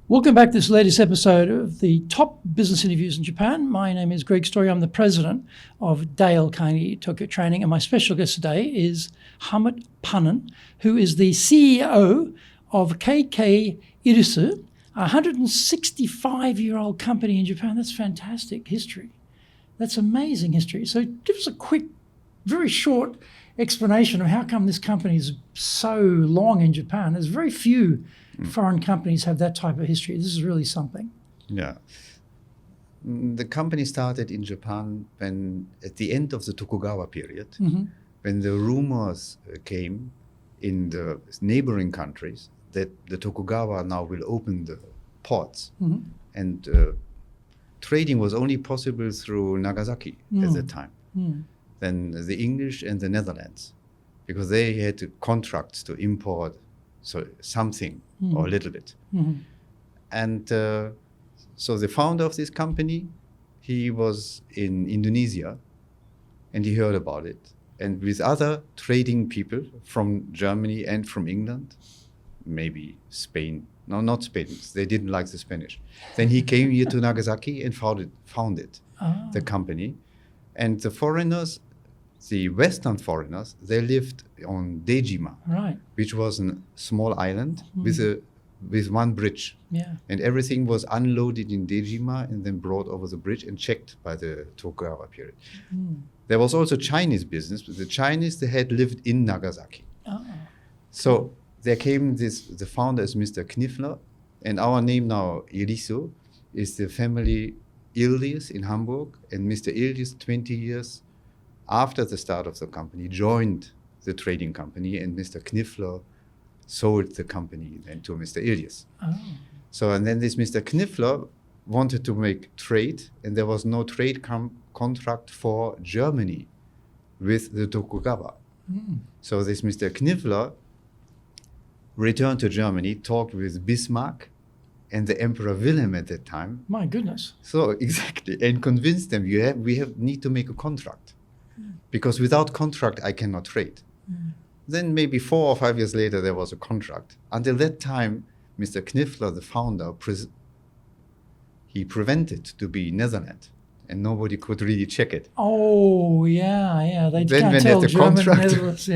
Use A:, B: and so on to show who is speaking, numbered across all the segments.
A: Welcome back to this latest episode of the top business interviews in Japan. My name is Greg Story. I'm the president of Dale Carnegie Tokyo Training, and my special guest today is Harmut Pannen, who is the CEO of KK Irisu, a 165-year-old company in Japan. That's fantastic history. That's amazing history. So give us a quick, very short explanation of how come this company is so long in Japan. There's very few foreign companies have that type of history. This is really something.
B: Yeah. The company started in Japan when, at the end of the Tokugawa period, when the rumors came in the neighboring countries that the Tokugawa now will open the ports. And trading was only possible through Nagasaki at that time. Then the English and the Netherlands, because they had contracts to import something or a little bit. And so the founder of this company, he was in Indonesia and he heard about it. And with other trading people from Germany and from England, maybe Spain, no, not Spain, they didn't like the Spanish. Then he came here to Nagasaki and founded the company. And the foreigners, the Western foreigners, they lived on Dejima, which was a small island with one bridge. And everything was unloaded in Dejima and then brought over the bridge and checked by the Tokugawa period. There was also Chinese business, but the Chinese, they had lived in Nagasaki. So there came the founder is Mr. Kniffler, and our name now, Irisu, is the family Ilias in Hamburg, and Mr. Ilias, 20 years after the start of the company, joined the trading company, and Mr. Kniffler sold the company then to Mr. Ilias. So, and then this Mr. Kniffler wanted to make trade, and there was no trade contract for Germany with the Tokugawa. So this Mr. Kniffler returned to Germany, talked with Bismarck and the Emperor Wilhelm at that time.
A: My goodness.
B: So exactly, and convinced them, we need to make a contract. Because without contract, I cannot trade. Then maybe 4 or 5 years later, there was a contract. Until that time, Mr. Kniffler, the founder, he prevented to be Netherlands, and nobody could really check it.
A: Oh, yeah. They
B: then
A: can't
B: when
A: tell
B: the
A: German,
B: contract,
A: Netherlands,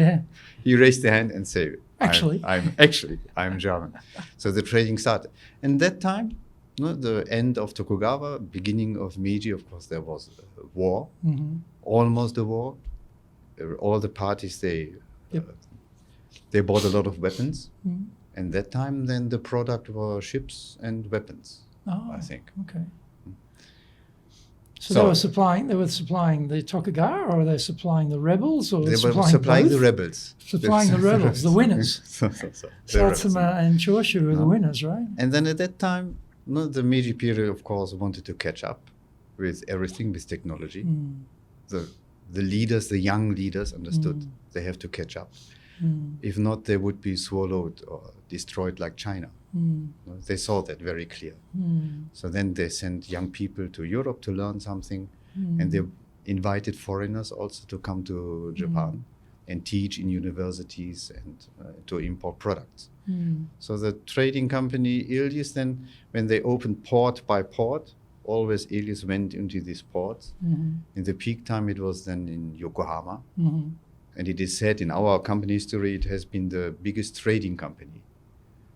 B: he raised the hand and said,
A: Actually.
B: I'm German. So the trading started. And that time, the end of Tokugawa, beginning of Meiji, of course, there was a war, almost a war. All the parties, they bought a lot of weapons. And that time, then the product were ships and weapons, I think.
A: Okay. So they were supplying the Tokugawa, or were they supplying the rebels? Or
B: they were supplying
A: both?
B: the rebels.
A: Supplying the rebels, the winners. Satsuma and Choshu were the winners, right?
B: And then at that time, the Meiji period, of course, wanted to catch up with everything, with technology. The leaders, the young leaders understood they have to catch up. If not, they would be swallowed or destroyed like China. They saw that very clear. So then they sent young people to Europe to learn something, and they invited foreigners also to come to Japan and teach in universities and to import products. So the trading company Ilias, then when they opened port by port, always Ilias went into these ports. In the peak time, it was then in Yokohama. And it is said in our company history, it has been the biggest trading company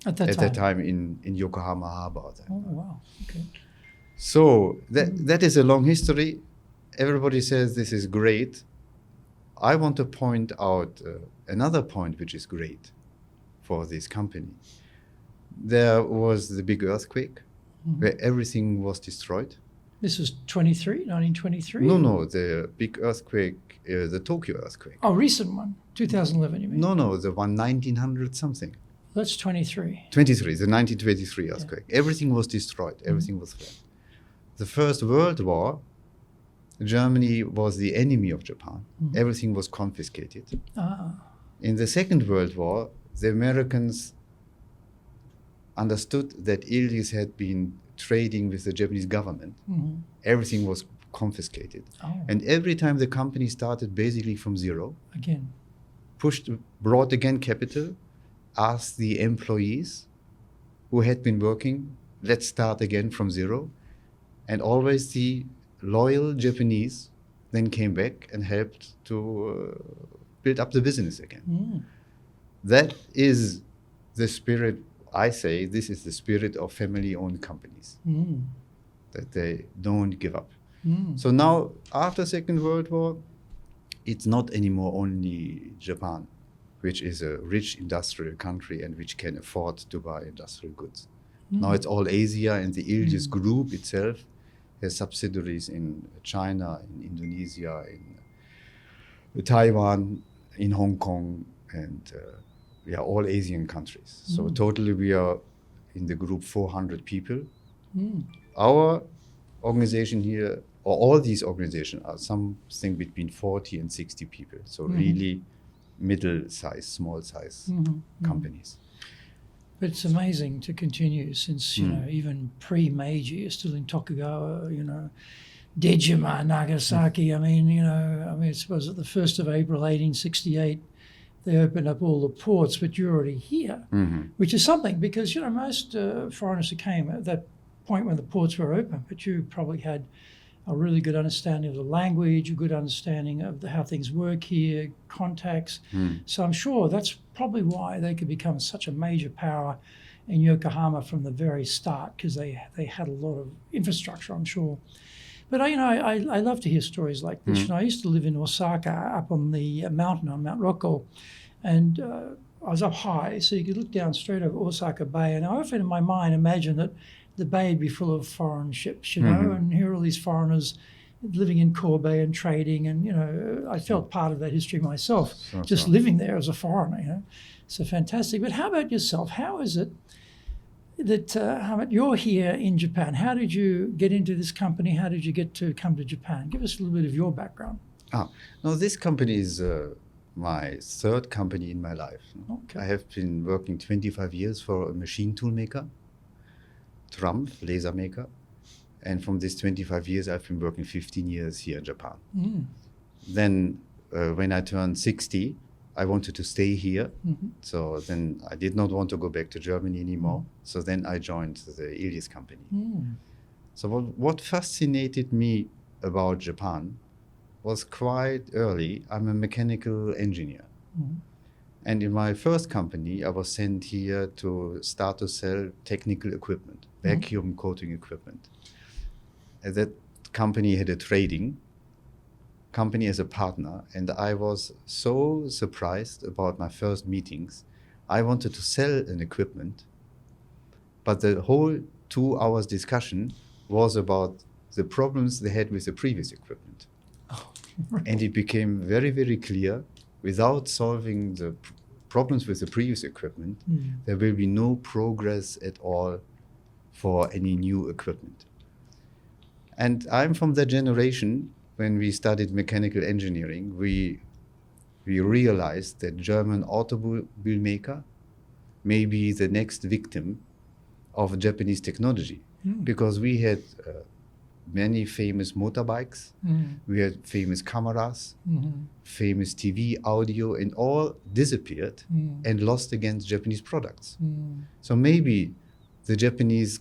B: at that time in Yokohama Harbor. Then.
A: Oh, wow. Okay.
B: So that is a long history. Everybody says this is great. I want to point out another point which is great for this company. There was the big earthquake where everything was destroyed.
A: This was 1923?
B: No, the big earthquake, the Tokyo earthquake.
A: Oh, recent one, 2011, you mean?
B: No, the one 1900 something.
A: That's 23.
B: 23, the 1923 earthquake. Everything was destroyed, everything was flat. The First World War, Germany was the enemy of Japan. Everything was confiscated. In the Second World War, the Americans understood that Ilias had been trading with the Japanese government. Everything was confiscated. And every time the company started basically from zero, brought again capital, asked the employees who had been working let's start again from zero. And always the loyal Japanese then came back and helped to build up the business again. That is the spirit, I say, this is the spirit of family-owned companies, that they don't give up. So now, after Second World War, it's not anymore only Japan, which is a rich industrial country and which can afford to buy industrial goods. Now it's all Asia, and the Irisu group itself has subsidiaries in China, in Indonesia, in Taiwan, in Hong Kong, and all Asian countries. So totally we are in the group 400 people. Our organization here, or all these organizations, are something between 40 and 60 people. So really middle-sized, small-sized companies.
A: But it's amazing to continue since, you know, even pre-Meiji, you're still in Tokugawa, you know, Dejima, Nagasaki. I mean, I suppose at the 1st of April, 1868, they opened up all the ports, but you're already here, which is something because, you know, most foreigners who came at that point when the ports were open, but you probably had a really good understanding of the language, a good understanding of how things work here, contacts. So I'm sure that's probably why they could become such a major power in Yokohama from the very start, because they had a lot of infrastructure, I'm sure. But I love to hear stories like this. You know, I used to live in Osaka, up on the mountain on Mount Rokko, and I was up high, so you could look down straight over Osaka Bay, and I often in my mind imagine that the bay would be full of foreign ships, you know, and here are all these foreigners living in Kobe and trading, and, you know, I felt part of that history myself, just living there as a foreigner, you know. So fantastic. But how about yourself? How is it that, Harmut, you're here in Japan? How did you get into this company? How did you get to come to Japan? Give us a little bit of your background.
B: No, this company is my third company in my life.
A: Okay.
B: I have been working 25 years for a machine tool maker, TRUMPF, laser maker. And from these 25 years, I've been working 15 years here in Japan. Then when I turned 60, I wanted to stay here. So then I did not want to go back to Germany anymore. So then I joined the Irisu company. So what fascinated me about Japan was quite early. I'm a mechanical engineer. And in my first company, I was sent here to start to sell technical equipment, vacuum coating equipment. And that company had a trading company as a partner, and I was so surprised about my first meetings. I wanted to sell an equipment, but the whole 2 hours discussion was about the problems they had with the previous equipment. And it became very, very clear, without solving the problems with the previous equipment, there will be no progress at all for any new equipment. And I'm from that generation. When we studied mechanical engineering, we realized that German automobile maker may be the next victim of Japanese technology, because we had many famous motorbikes, we had famous cameras, famous TV, audio, and all disappeared and lost against Japanese products. So maybe the Japanese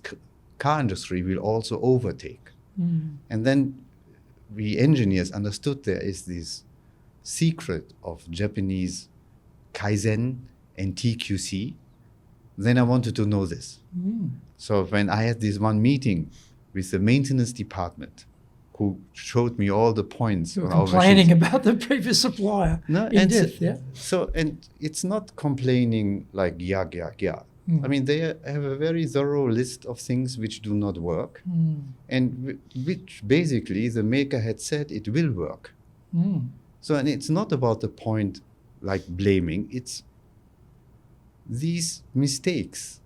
B: car industry will also overtake. And then we engineers understood there is this secret of Japanese Kaizen and TQC. Then I wanted to know this. So when I had this one meeting with the maintenance department, who showed me all the points.
A: You were complaining about the previous supplier.
B: No,
A: in depth, yeah.
B: So, and it's not complaining like, yeah. I mean, they have a very thorough list of things which do not work, and which basically the maker had said it will work. So, and it's not about the point like blaming, it's these mistakes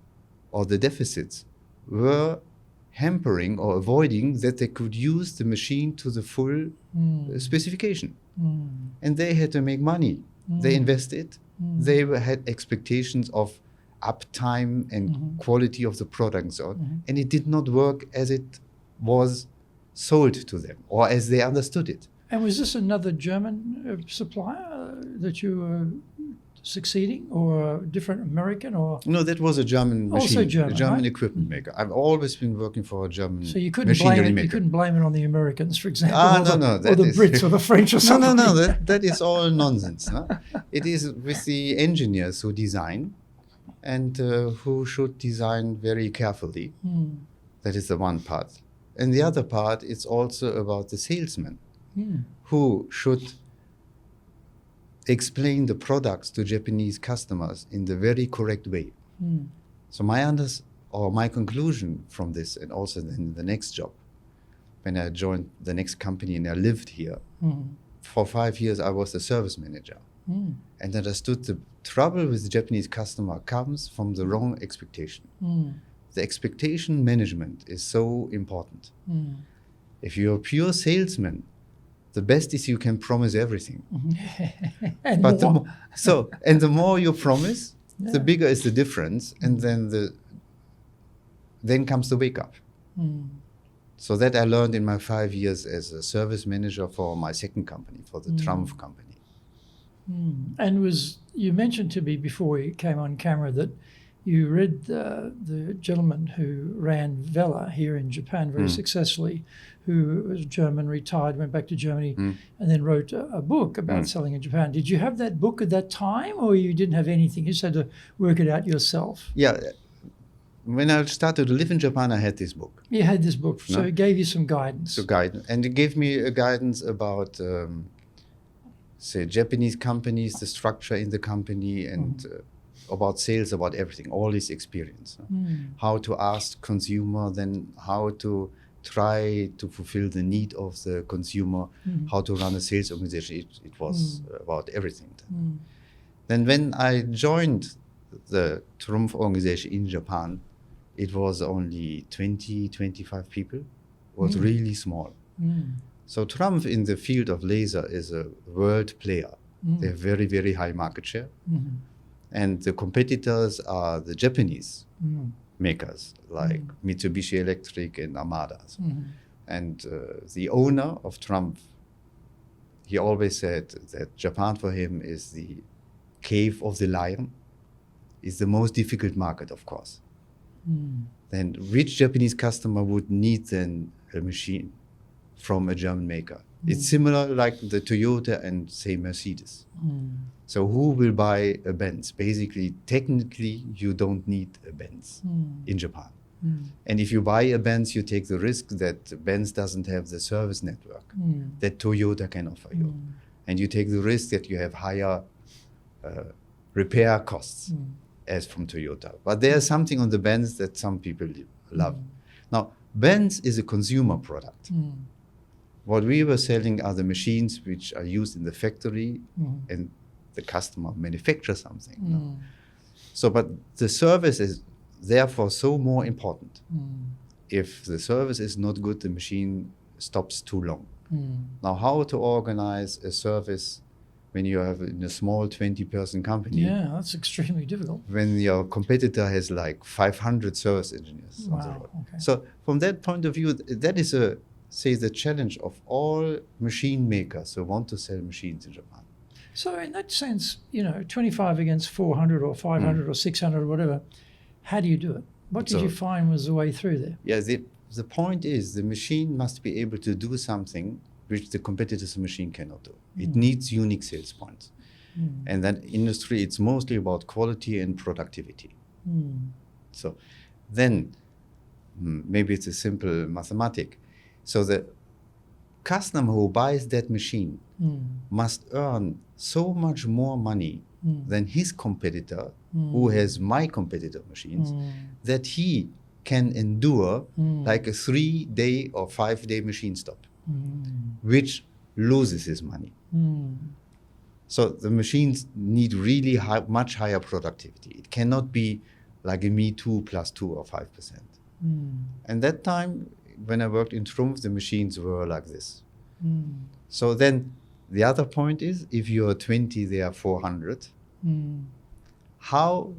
B: or the deficits were hampering or avoiding that they could use the machine to the full specification. And they had to make money. They invested. They had expectations of uptime and quality of the product and so on. And it did not work as it was sold to them or as they understood it.
A: And was this another German supplier that you were succeeding, or a different American, or
B: No, that was a German machine,
A: also German,
B: a German
A: right?
B: equipment maker. I've always been working for a German
A: So you couldn't
B: machinery
A: blame it.
B: maker.
A: You couldn't blame it on the Americans, for example,
B: Ah,
A: or
B: no,
A: the,
B: no,
A: or
B: that
A: the
B: is-
A: Brits or the French or
B: No,
A: something.
B: no, no, that is all nonsense. Huh? It is with the engineers who design and who should design very carefully. That is the one part. And the other part, it's also about the salesman who should explain the products to Japanese customers in the very correct way. So my conclusion from this, and also in the next job, when I joined the next company and I lived here, for 5 years I was the service manager, and understood the trouble with the Japanese customer comes from the wrong expectation. The expectation management is so important. If you're a pure salesman, the best is you can promise everything.
A: And
B: But
A: more.
B: the more you promise, the bigger is the difference, and then comes the wake up. So that I learned in my 5 years as a service manager for my second company, for the TRUMPF company.
A: And you mentioned to me before we came on camera that you read the gentleman who ran Vela here in Japan very successfully, who was German, retired, went back to Germany, and then wrote a book about selling in Japan. Did you have that book at that time, or you didn't have anything? You just had to work it out yourself?
B: Yeah, when I started to live in Japan, I had this book.
A: You had this book, so it gave you some guidance.
B: So and it gave me a guidance about, say, Japanese companies, the structure in the company, and about sales, about everything, all this experience. How to ask consumer, then how to try to fulfill the need of the consumer, how to run a sales organization. It was about everything. Then when I joined the TRUMPF organization in Japan, it was only 20, 25 people. It was really small. So TRUMPF in the field of laser is a world player. They have very, very high market share. And the competitors are the Japanese makers like Mitsubishi Electric and Amada. And the owner of TRUMPF, he always said that Japan for him is the cave of the lion, is the most difficult market, of course. Then which Japanese customer would need then a machine from a German maker? It's similar like the Toyota and, say, Mercedes. So who will buy a Benz? Basically, technically, you don't need a Benz in Japan. And if you buy a Benz, you take the risk that Benz doesn't have the service network that Toyota can offer you. And you take the risk that you have higher repair costs as from Toyota. But there's something on the Benz that some people love. Now, Benz is a consumer product. What we were selling are the machines which are used in the factory, and the customer manufactures something. So, but the service is therefore so more important. If the service is not good, the machine stops too long. Now, how to organize a service when you have in a small 20-person company?
A: Yeah, that's extremely difficult.
B: When your competitor has like 500 service engineers on the road.
A: Okay.
B: So from that point of view, that is the challenge of all machine makers who want to sell machines in Japan.
A: So in that sense, 25 against 400 or 500 or 600 or whatever, how do you do it? What did you find was the way through there?
B: Yeah, the point is the machine must be able to do something which the competitor's machine cannot do. It needs unique sales points. And that industry, it's mostly about quality and productivity. So then, maybe it's a simple mathematic. So the customer who buys that machine must earn so much more money than his competitor who has my competitor machines that he can endure like a 3-day or 5-day machine stop, which loses his money. So the machines need really much higher productivity. It cannot be like a Me Too plus 2 or 5%. And that time, when I worked in TRUMPF, the machines were like this. So then the other point is, if you're 20, they are 400. How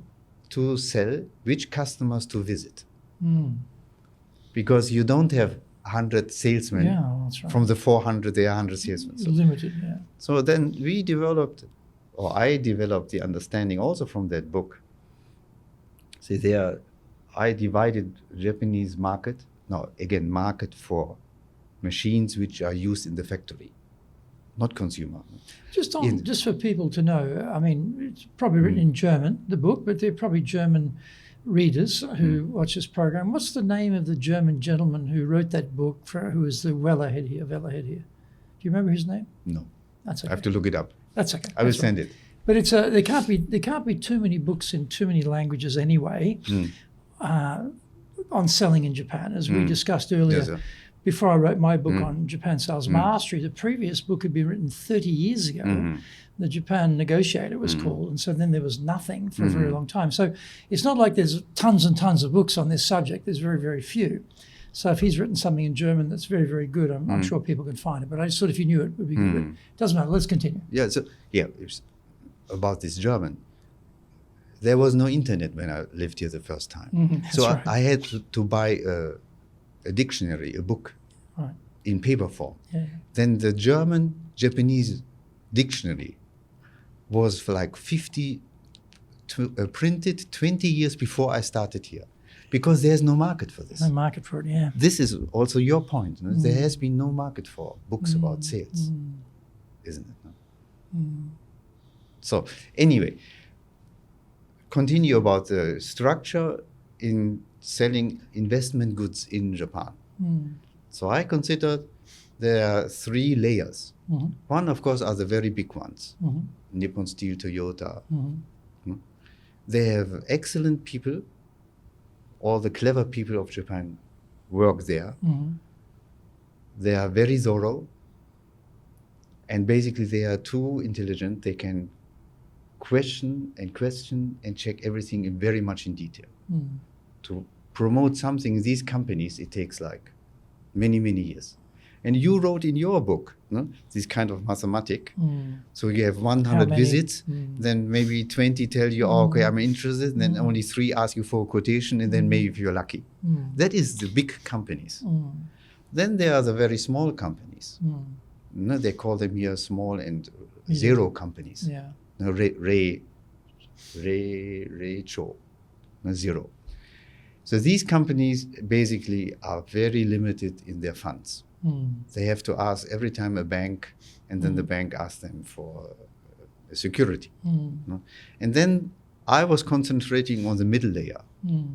B: to sell, which customers to visit? Because you don't have 100 salesmen.
A: Yeah, that's right.
B: From the 400, there are 100 salesmen. So,
A: Limited, yeah.
B: so then we developed or I developed the understanding also from that book. See, I divided Japanese market, market for machines which are used in the factory, not consumer.
A: Just for people to know, I mean, it's probably written in German, the book, but there are probably German readers who watch this program. What's the name of the German gentleman who wrote that book, who is the Weller head here? Do you remember his name?
B: No.
A: That's okay.
B: I have to look it up.
A: That's okay.
B: I will send it.
A: But it's there can't be too many books in too many languages anyway on selling in Japan, as we discussed earlier.
B: Yes,
A: before I wrote my book on Japan Sales Mastery, the previous book had been written 30 years ago. The Japan Negotiator was called, and so then there was nothing for a very long time. So it's not like there's tons and tons of books on this subject. There's very, very few. So if he's written something in German that's very, very good, I'm sure people can find it. But I just thought if you knew it would be good. It doesn't matter. Let's continue.
B: It's about this German. There was no internet when I lived here the first time. So right. I had to buy a dictionary, a book, in paper form. Yeah. Then the Japanese dictionary was for like printed 20 years before I started here, because there's no market for this.
A: No market for it, yeah.
B: This is also your point. No? There has been no market for books about sales, isn't it? No? So anyway, continue about the structure in selling investment goods in Japan. So I consider there are 3 layers. One, of course, are the very big ones. Nippon Steel, Toyota. They have excellent people. All the clever people of Japan work there. They are very thorough. And basically they are too intelligent. They can question and check everything very much in detail. To promote something in these companies, it takes like many, many years. And you wrote in your book, this kind of mathematic. So you have 100 visits, then maybe 20 tell you, okay, I'm interested, and then only 3 ask you for a quotation, and then maybe if you're lucky. That is the big companies. Then there are the very small companies. They call them here small and zero companies.
A: Yeah.
B: Zero. So these companies basically are very limited in their funds. They have to ask every time a bank, and then the bank asks them for security. And then I was concentrating on the middle layer.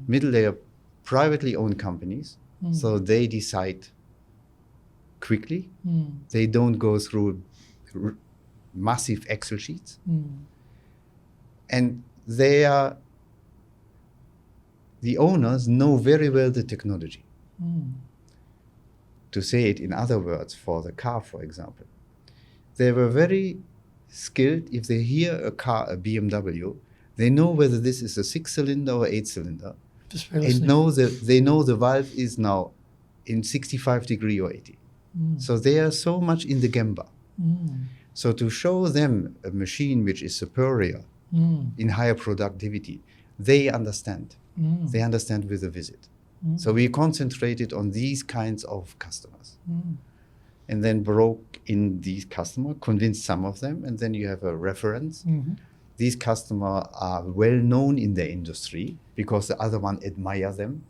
B: Middle layer, privately owned companies. So they decide quickly. They don't go through massive Excel sheets. And the owners know very well the technology. To say it in other words, for the car, for example, they were very skilled. If they hear a car, a BMW, they know whether this is a 6-cylinder or 8-cylinder, and they know the valve is now in 65 degree or 80. So they are so much in the gemba. So to show them a machine which is superior in higher productivity, they understand. They understand with a visit. So we concentrated on these kinds of customers, and then broke in these customers, convinced some of them, and then you have a reference. These customers are well known in their industry because the other one admire them.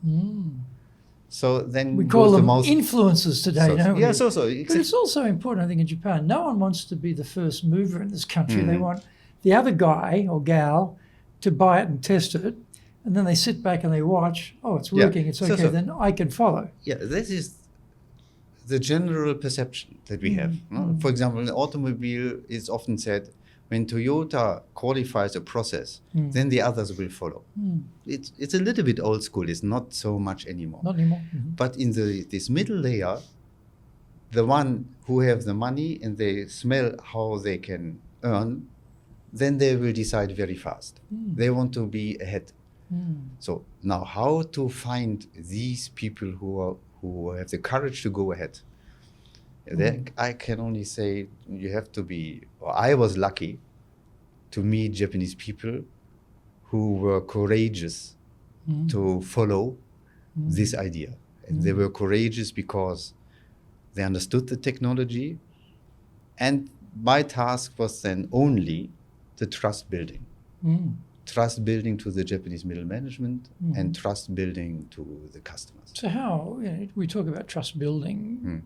B: So then
A: we call them influencers today, don't we?
B: Yeah,
A: but it's also important, I think, in Japan. No one wants to be the first mover in this country. They want the other guy or gal to buy it and test it. And then they sit back and they watch, it's working, it's okay, then I can follow.
B: Yeah, this is the general perception that we have. No? For example, in automobile, it's often said, when Toyota qualifies a process, then the others will follow. It's a little bit old school, it's not so much anymore.
A: Not anymore.
B: But in this middle layer, the one who have the money and they smell how they can earn, then they will decide very fast. They want to be ahead. So now how to find these people who have the courage to go ahead? I can only say you have to be, I was lucky to meet Japanese people who were courageous to follow this idea. And they were courageous because they understood the technology. And my task was then only the trust building.
A: Mm.
B: Trust building to the Japanese middle management and trust building to the customers.
A: So how, we talk about trust building,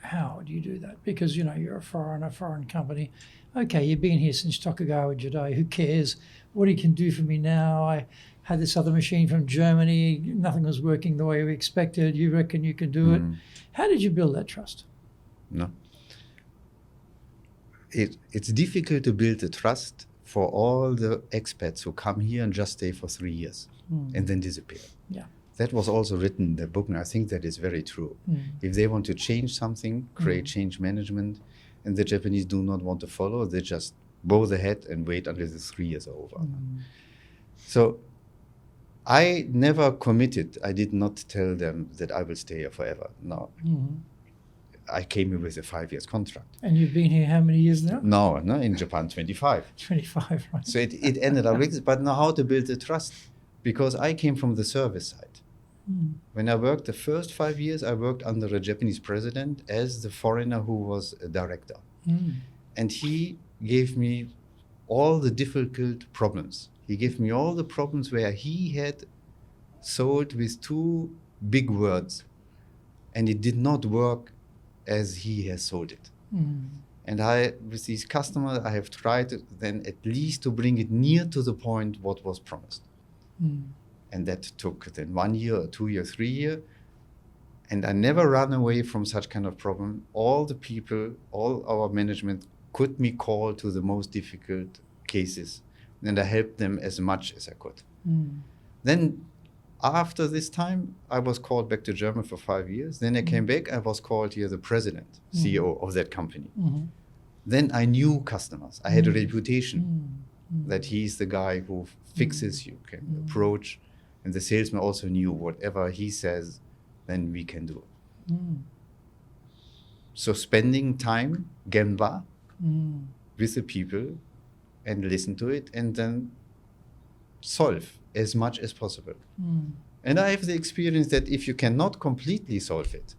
A: how do you do that? Because, you're a foreign company. Okay, you've been here since Tokugawa Jidai, who cares? What he can do for me now? I had this other machine from Germany, nothing was working the way we expected. You reckon you can do it? How did you build that trust?
B: No. It's difficult to build the trust for all the expats who come here and just stay for 3 years and then disappear.
A: Yeah.
B: That was also written in the book, and I think that is very true. If they want to change something, create change management, and the Japanese do not want to follow, they just bow the head and wait until the 3 years are over. So I never committed. I did not tell them that I will stay here forever. No. I came here with a 5 years contract.
A: And you've been here how many years now?
B: No, in Japan, 25.
A: 25, right.
B: So it ended up with this, but now how to build the trust? Because I came from the service side. When I worked the first 5 years, I worked under a Japanese president as the foreigner who was a director. And he gave me all the difficult problems. He gave me all the problems where he had sold with 2 big words and it did not work as he has sold it. And with these customers, I have tried then at least to bring it near to the point what was promised. And that took then 1 year, 2 years, 3 years. And I never ran away from such kind of problem. All the people, all our management could me call to the most difficult cases. And I helped them as much as I could. Then after this time, I was called back to Germany for 5 years. Then I came back, I was called here the president, CEO of that company. Then I knew customers. I had a reputation that he's the guy who fixes, you can approach. And the salesman also knew whatever he says, then we can do it. So spending time, genba, with the people and listen to it and then solve as much as possible. And I have the experience that if you cannot completely solve it,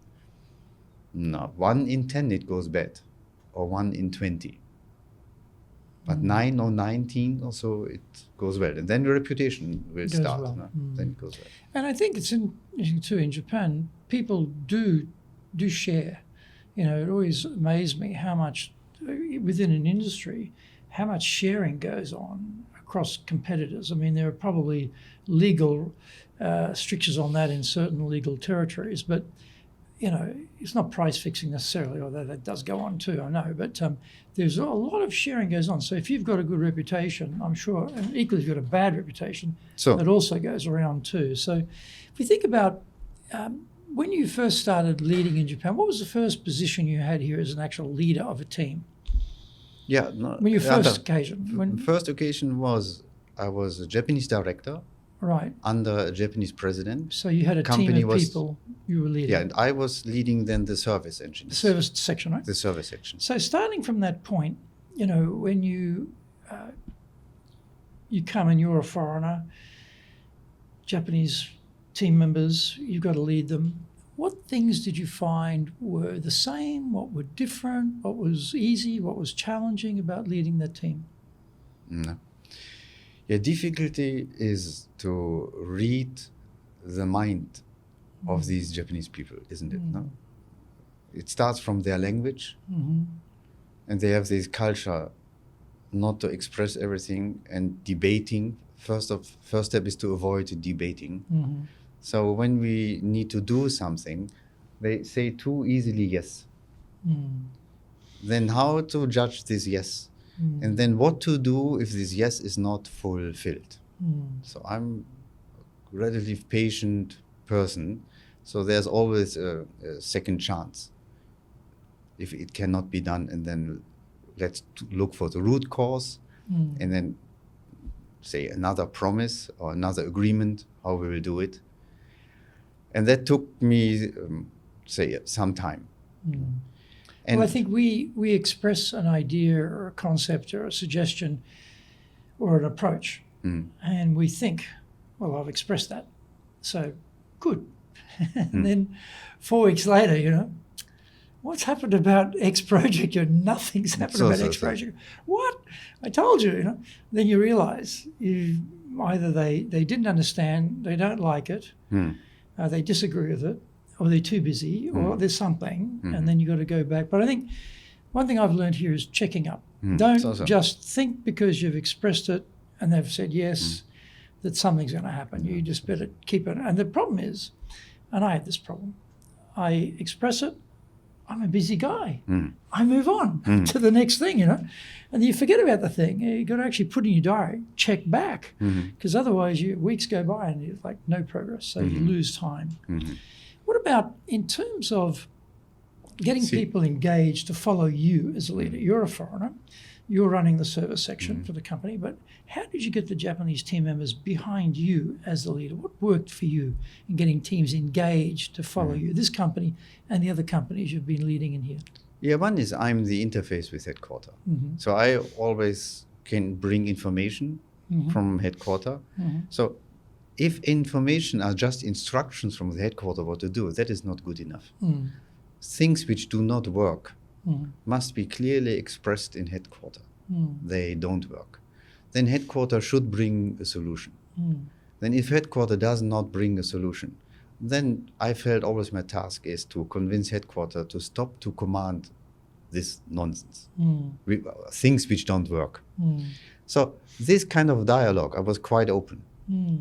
B: 1 in 10 it goes bad, or 1 in 20. But 9 or 19 or so it goes well. And then the reputation will start.
A: Well.
B: No? Then it goes well.
A: And I think it's interesting too in Japan, people do share. It always amazed me how much within an industry, how much sharing goes on across competitors. I mean, there are probably legal strictures on that in certain legal territories, but it's not price fixing necessarily, although that does go on too, I know. But there's a lot of sharing goes on. So if you've got a good reputation, I'm sure, and equally if you've got a bad reputation, that also goes around too. So if we think about when you first started leading in Japan, what was the first position you had here as an actual leader of a team?
B: Yeah. No,
A: when your first occasion?
B: First occasion was I was a Japanese director.
A: Right.
B: Under a Japanese president.
A: So you had a team of people you were leading.
B: Yeah, and I was leading then the service engineers.
A: The service section, right?
B: The service section.
A: So starting from that point, when you come and you're a foreigner, Japanese team members, you've got to lead them. What things did you find were the same? What were different? What was easy? What was challenging about leading that team?
B: No. The difficulty is to read the mind of these Japanese people, isn't it? No? It starts from their language, and they have this culture not to express everything and debating. First step is to avoid debating. So when we need to do something, they say too easily yes. Then how to judge this yes? And then what to do if this yes is not fulfilled. So I'm a relatively patient person, so there's always a second chance if it cannot be done, and then let's look for the root cause and then say another promise or another agreement how we will do it. And that took me some time.
A: Well, I think we express an idea or a concept or a suggestion or an approach, and we think, well, I've expressed that, so good. And then 4 weeks later, what's happened about X project? Nothing's happened about X project. What? I told you, you know. Then you realise either they didn't understand, they don't like it, they disagree with it, or they're too busy, or there's something, and then you've got to go back. But I think one thing I've learned here is checking up. Don't just think because you've expressed it and they've said yes that something's going to happen. You just better keep it. And the problem is, and I had this problem, I express it, I'm a busy guy. I move on to the next thing, you know. And you forget about the thing. You've got to actually put in your diary, check back, because otherwise weeks go by and you're like no progress, so you lose time. What about in terms of getting people engaged to follow you as a leader? You're a foreigner. You're running the service section for the company, but how did you get the Japanese team members behind you as the leader? What worked for you in getting teams engaged to follow you, this company and the other companies you've been leading in here?
B: Yeah, one is I'm the interface with headquarters. So I always can bring information from headquarters. So if information are just instructions from the headquarters what to do, that is not good enough. Things which do not work must be clearly expressed in headquarters. They don't work. Then headquarters should bring a solution. Then if headquarters does not bring a solution, then I felt always my task is to convince headquarters to stop to command this nonsense, things which don't work. So this kind of dialogue, I was quite open.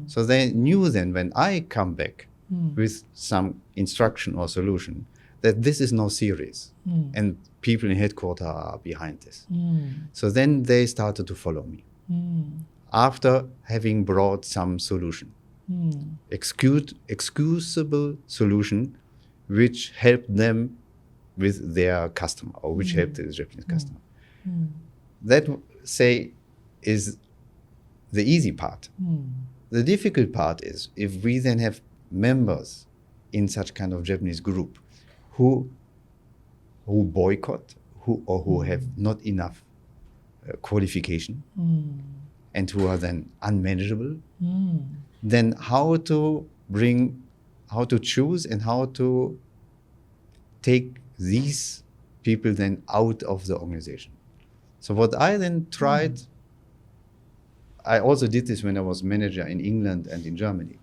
B: So they knew then when I come back with some instruction or solution, that this is no serious, and people in headquarters are behind this. So then they started to follow me after having brought some solution, excusable solution, which helped them with their customer or which helped the Japanese customer. That, say, is the easy part. The difficult part is if we then have members in such kind of Japanese group who boycott, who have not enough qualification, and who are then unmanageable, then how to choose and how to take these people then out of the organization. So what I then tried, I also did this when I was manager in England and in Germany,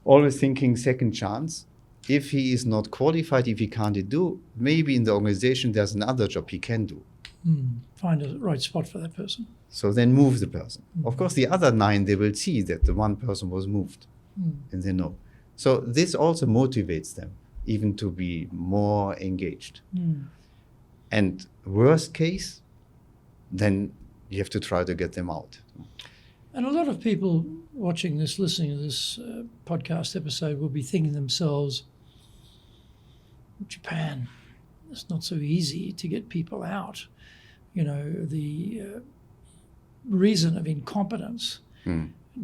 B: always thinking second chance. If he is not qualified, if he can't do, maybe in the organization there's another job he can do.
A: Find a right spot for that person.
B: So then move the person. Of course, the other 9, they will see that the one person was moved, and they know. So this also motivates them even to be more engaged. And worst case, then you have to try to get them out.
A: And a lot of people watching this, listening to this podcast episode will be thinking to themselves, Japan, it's not so easy to get people out. You know, the reason of incompetence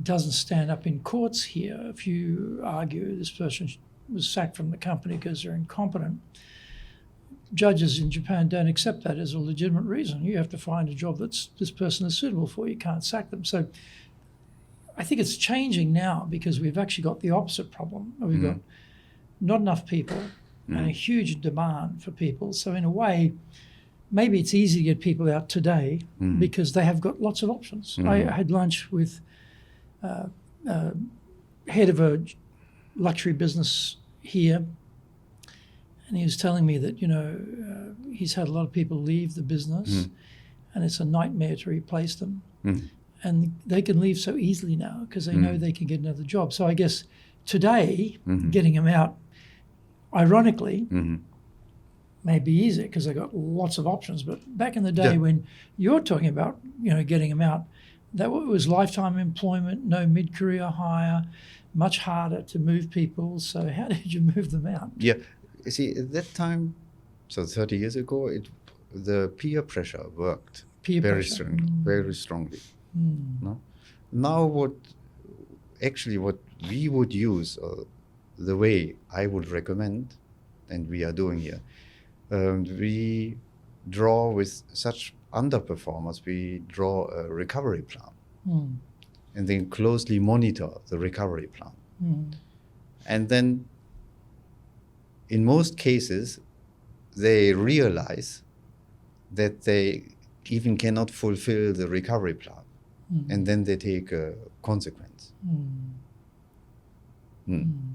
A: doesn't stand up in courts here. If you argue this person was sacked from the company because they're incompetent, judges in Japan don't accept that as a legitimate reason. You have to find a job that's this person is suitable for. You can't sack them. So I think it's changing now because we've actually got the opposite problem. We've got not enough people and a huge demand for people. So in a way, maybe it's easy to get people out today because they have got lots of options. I had lunch with head of a luxury business here, and he was telling me that, you know, he's had a lot of people leave the business and it's a nightmare to replace them. And they can leave so easily now because they know they can get another job. So I guess today, getting them out, ironically, may be easier because they got lots of options. But back in the day when you're talking about, you know, getting them out, that was lifetime employment, no mid-career hire, much harder to move people. So how did you move them out?
B: Yeah, you see, at that time, so 30 years ago, the peer pressure worked very strongly. No? Now what we would use, the way I would recommend, and we are doing here, we draw with such underperformers, we draw a recovery plan and then closely monitor the recovery plan. And then in most cases, they realize that they even cannot fulfill the recovery plan. And then they take a consequence.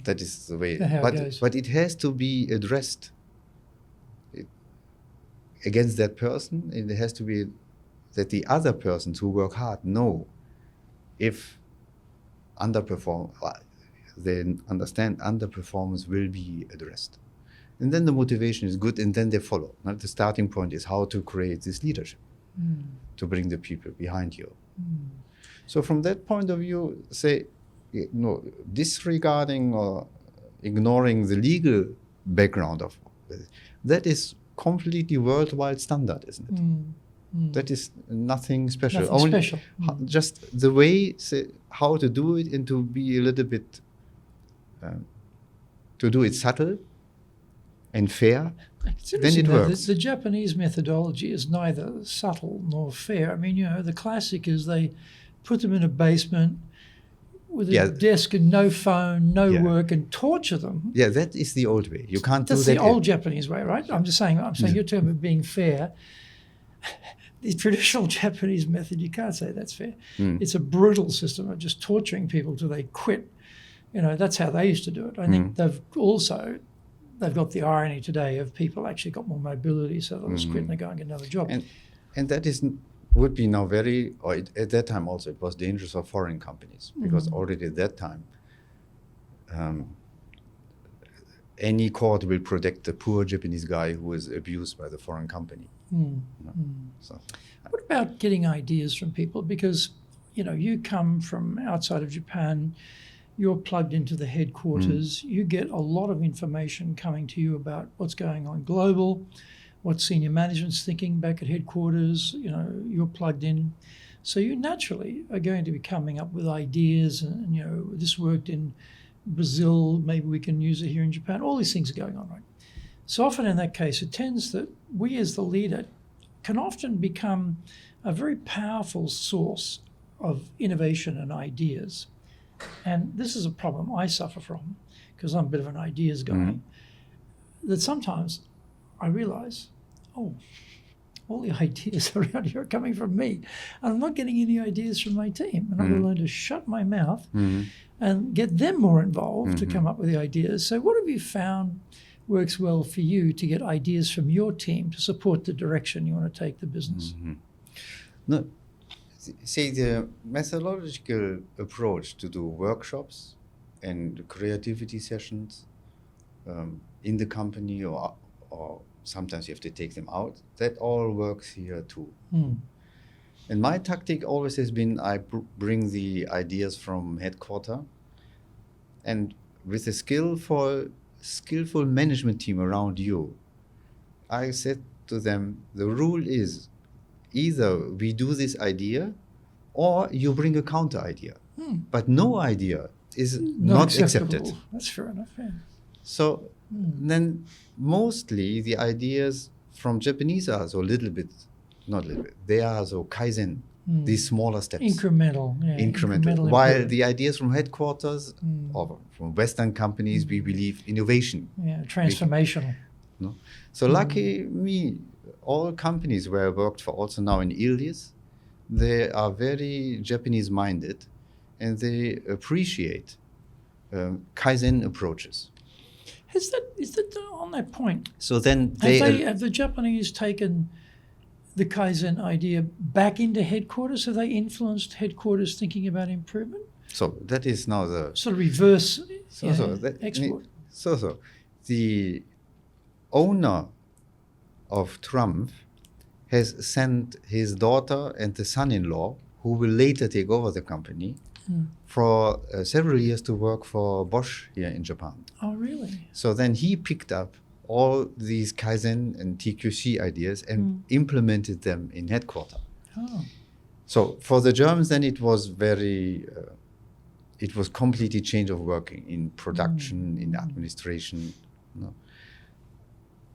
B: That is the way.
A: How it goes.
B: But it has to be addressed against that person. It has to be that the other persons who work hard know if underperform, they understand underperformance will be addressed. And then the motivation is good, and then they follow. Now, the starting point is how to create this leadership to bring the people behind you. So from that point of view, say, disregarding or ignoring the legal background of that is completely worldwide standard, isn't it? That is nothing special.
A: Nothing special.
B: Just the way, say, how to do it, and to be a little bit, to do it subtle and fair, then it works.
A: The Japanese methodology is neither subtle nor fair. I mean, the classic is they put them in a basement with a desk and no phone, no work, and torture them.
B: Yeah, that is the old way. You can't do that.
A: That's the old Japanese way, right? I'm saying your term of being fair. The traditional Japanese method, you can't say that's fair. It's a brutal system of just torturing people till they quit. That's how they used to do it. I think they've got the irony today of people actually got more mobility, so they'll just quit and they go and get another job.
B: And that would be now at that time also, it was dangerous for foreign companies, because already at that time, any court will protect the poor Japanese guy who is abused by the foreign company. So,
A: what about getting ideas from people? Because, you come from outside of Japan, you're plugged into the headquarters, you get a lot of information coming to you about what's going on global, what senior management's thinking back at headquarters, you're plugged in. So you naturally are going to be coming up with ideas and this worked in Brazil, maybe we can use it here in Japan. All these things are going on, right? So often in that case, it tends that we as the leader can often become a very powerful source of innovation and ideas. And this is a problem I suffer from, because I'm a bit of an ideas guy, that sometimes I realize, all the ideas around here are coming from me. And I'm not getting any ideas from my team. And I've learned to shut my mouth and get them more involved to come up with the ideas. So what have you found works well for you to get ideas from your team to support the direction you want to take the business?
B: No, see, the methodological approach to do workshops and creativity sessions in the company, or sometimes you have to take them out, that all works here too. And my tactic always has been, I bring the ideas from headquarters, and with a skillful management team around you, I said to them, the rule is either we do this idea or you bring a counter idea. But no idea is not accepted.
A: That's fair enough. Yeah.
B: So then mostly the ideas from Japanese are so they are so Kaizen, these smaller steps. Incremental. While the ideas from headquarters or from Western companies, we believe innovation.
A: Yeah, transformational.
B: So lucky me, all companies where I worked for also now in Irisu, they are very Japanese minded, and they appreciate Kaizen approaches.
A: Is that on that point?
B: So then
A: have the Japanese taken the Kaizen idea back into headquarters? Have they influenced headquarters thinking about improvement?
B: So that is now the
A: sort of reverse export.
B: So the owner of TRUMPF has sent his daughter and the son-in-law, who will later take over the company, for several years to work for Bosch here in Japan.
A: Oh, really?
B: So then he picked up all these Kaizen and TQC ideas and implemented them in headquarters. So for the Germans, then it was it was completely change of working in production, in administration.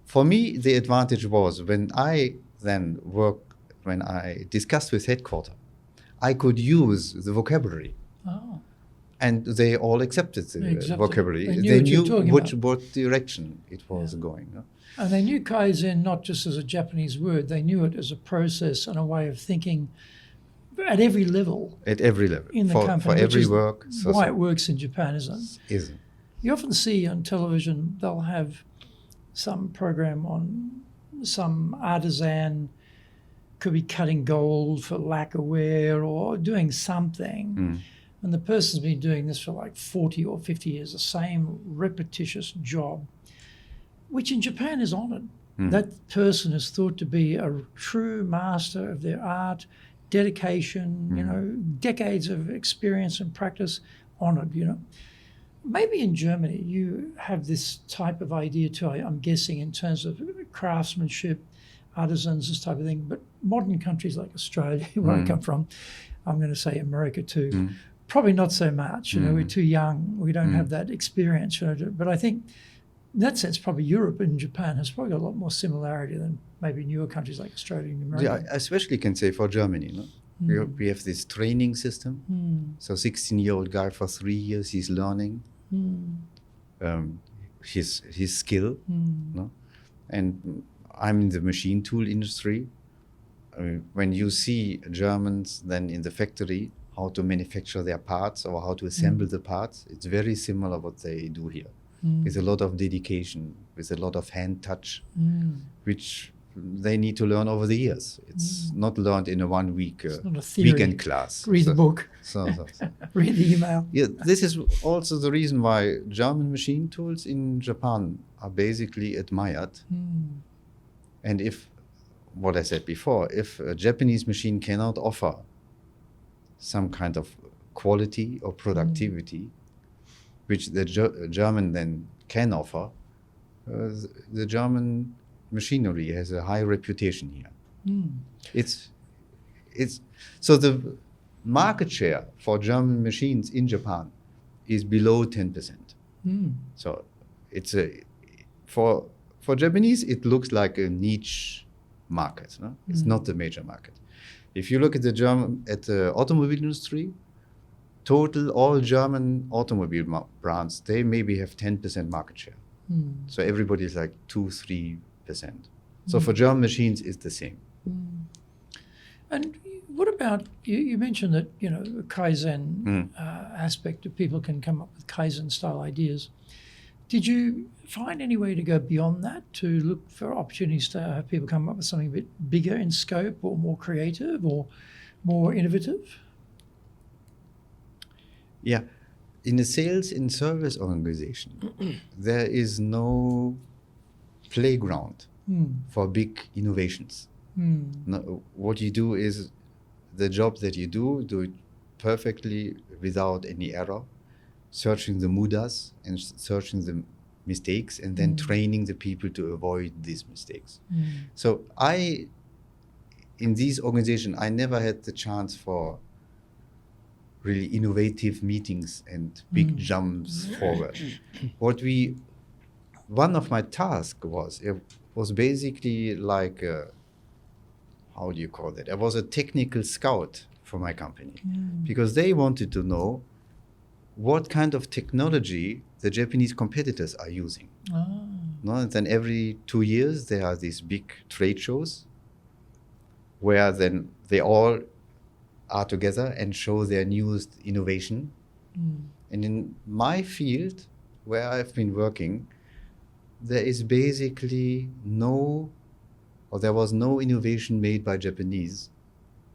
B: For me, the advantage was when I discussed with headquarters, I could use the vocabulary And they all accepted the vocabulary.
A: They knew
B: what direction it was going. No?
A: And they knew Kaizen not just as a Japanese word, they knew it as a process and a way of thinking at every level.
B: At every level.
A: In the company.
B: For every work.
A: Why it works in Japan, isn't it?
B: Isn't.
A: You often see on television, they'll have some program on some artisan, could be cutting gold for lacquerware or doing something. And the person's been doing this for like 40 or 50 years, the same repetitious job, which in Japan is honoured. That person is thought to be a true master of their art, dedication, you know, decades of experience and practice, honoured, you know. Maybe in Germany you have this type of idea too, I'm guessing, in terms of craftsmanship, artisans, this type of thing. But modern countries like Australia, where I come from, I'm going to say America too, probably not so much. You know, we're too young. We don't have that experience. You know, but I think in that sense, probably Europe and Japan has probably got a lot more similarity than maybe newer countries like Australia and America.
B: Yeah, I especially can say for Germany. No? We have this training system. So 16-year-old guy for 3 years, he's learning his skill. No? And I'm in the machine tool industry. When you see Germans then in the factory, how to manufacture their parts or how to assemble the parts, it's very similar what they do here. With a lot of dedication, with a lot of hand touch, which they need to learn over the years. It's not learned in a 1 week weekend class.
A: Read the book.
B: So.
A: Read the email.
B: Yeah, this is also the reason why German machine tools in Japan are basically admired. And if, what I said before, if a Japanese machine cannot offer some kind of quality or productivity, which the German then can offer, the German machinery has a high reputation here. It's so the market share for German machines in Japan is below 10%. So it's for Japanese it looks like a niche market. No? It's not the major market. If you look at the automobile industry, total all German automobile brands, they maybe have 10% market share. So everybody is like 2-3%. So for German machines, it's the same.
A: And what about, you mentioned that, you know, the Kaizen aspect of people can come up with Kaizen style ideas. Did you find any way to go beyond that, to look for opportunities to have people come up with something a bit bigger in scope or more creative or more innovative?
B: Yeah. In a sales and service organization, there is no playground for big innovations. No, what you do is the job that you do it perfectly without any error, searching the mudas and searching the mistakes and then training the people to avoid these mistakes. So in this organization, I never had the chance for really innovative meetings and big jumps forward. One of my tasks was basically like, how do you call that? I was a technical scout for my company because they wanted to know what kind of technology the Japanese competitors are using. No? And then every 2 years there are these big trade shows where then they all are together and show their newest innovation. And in my field, where I've been working, there is basically there was no innovation made by Japanese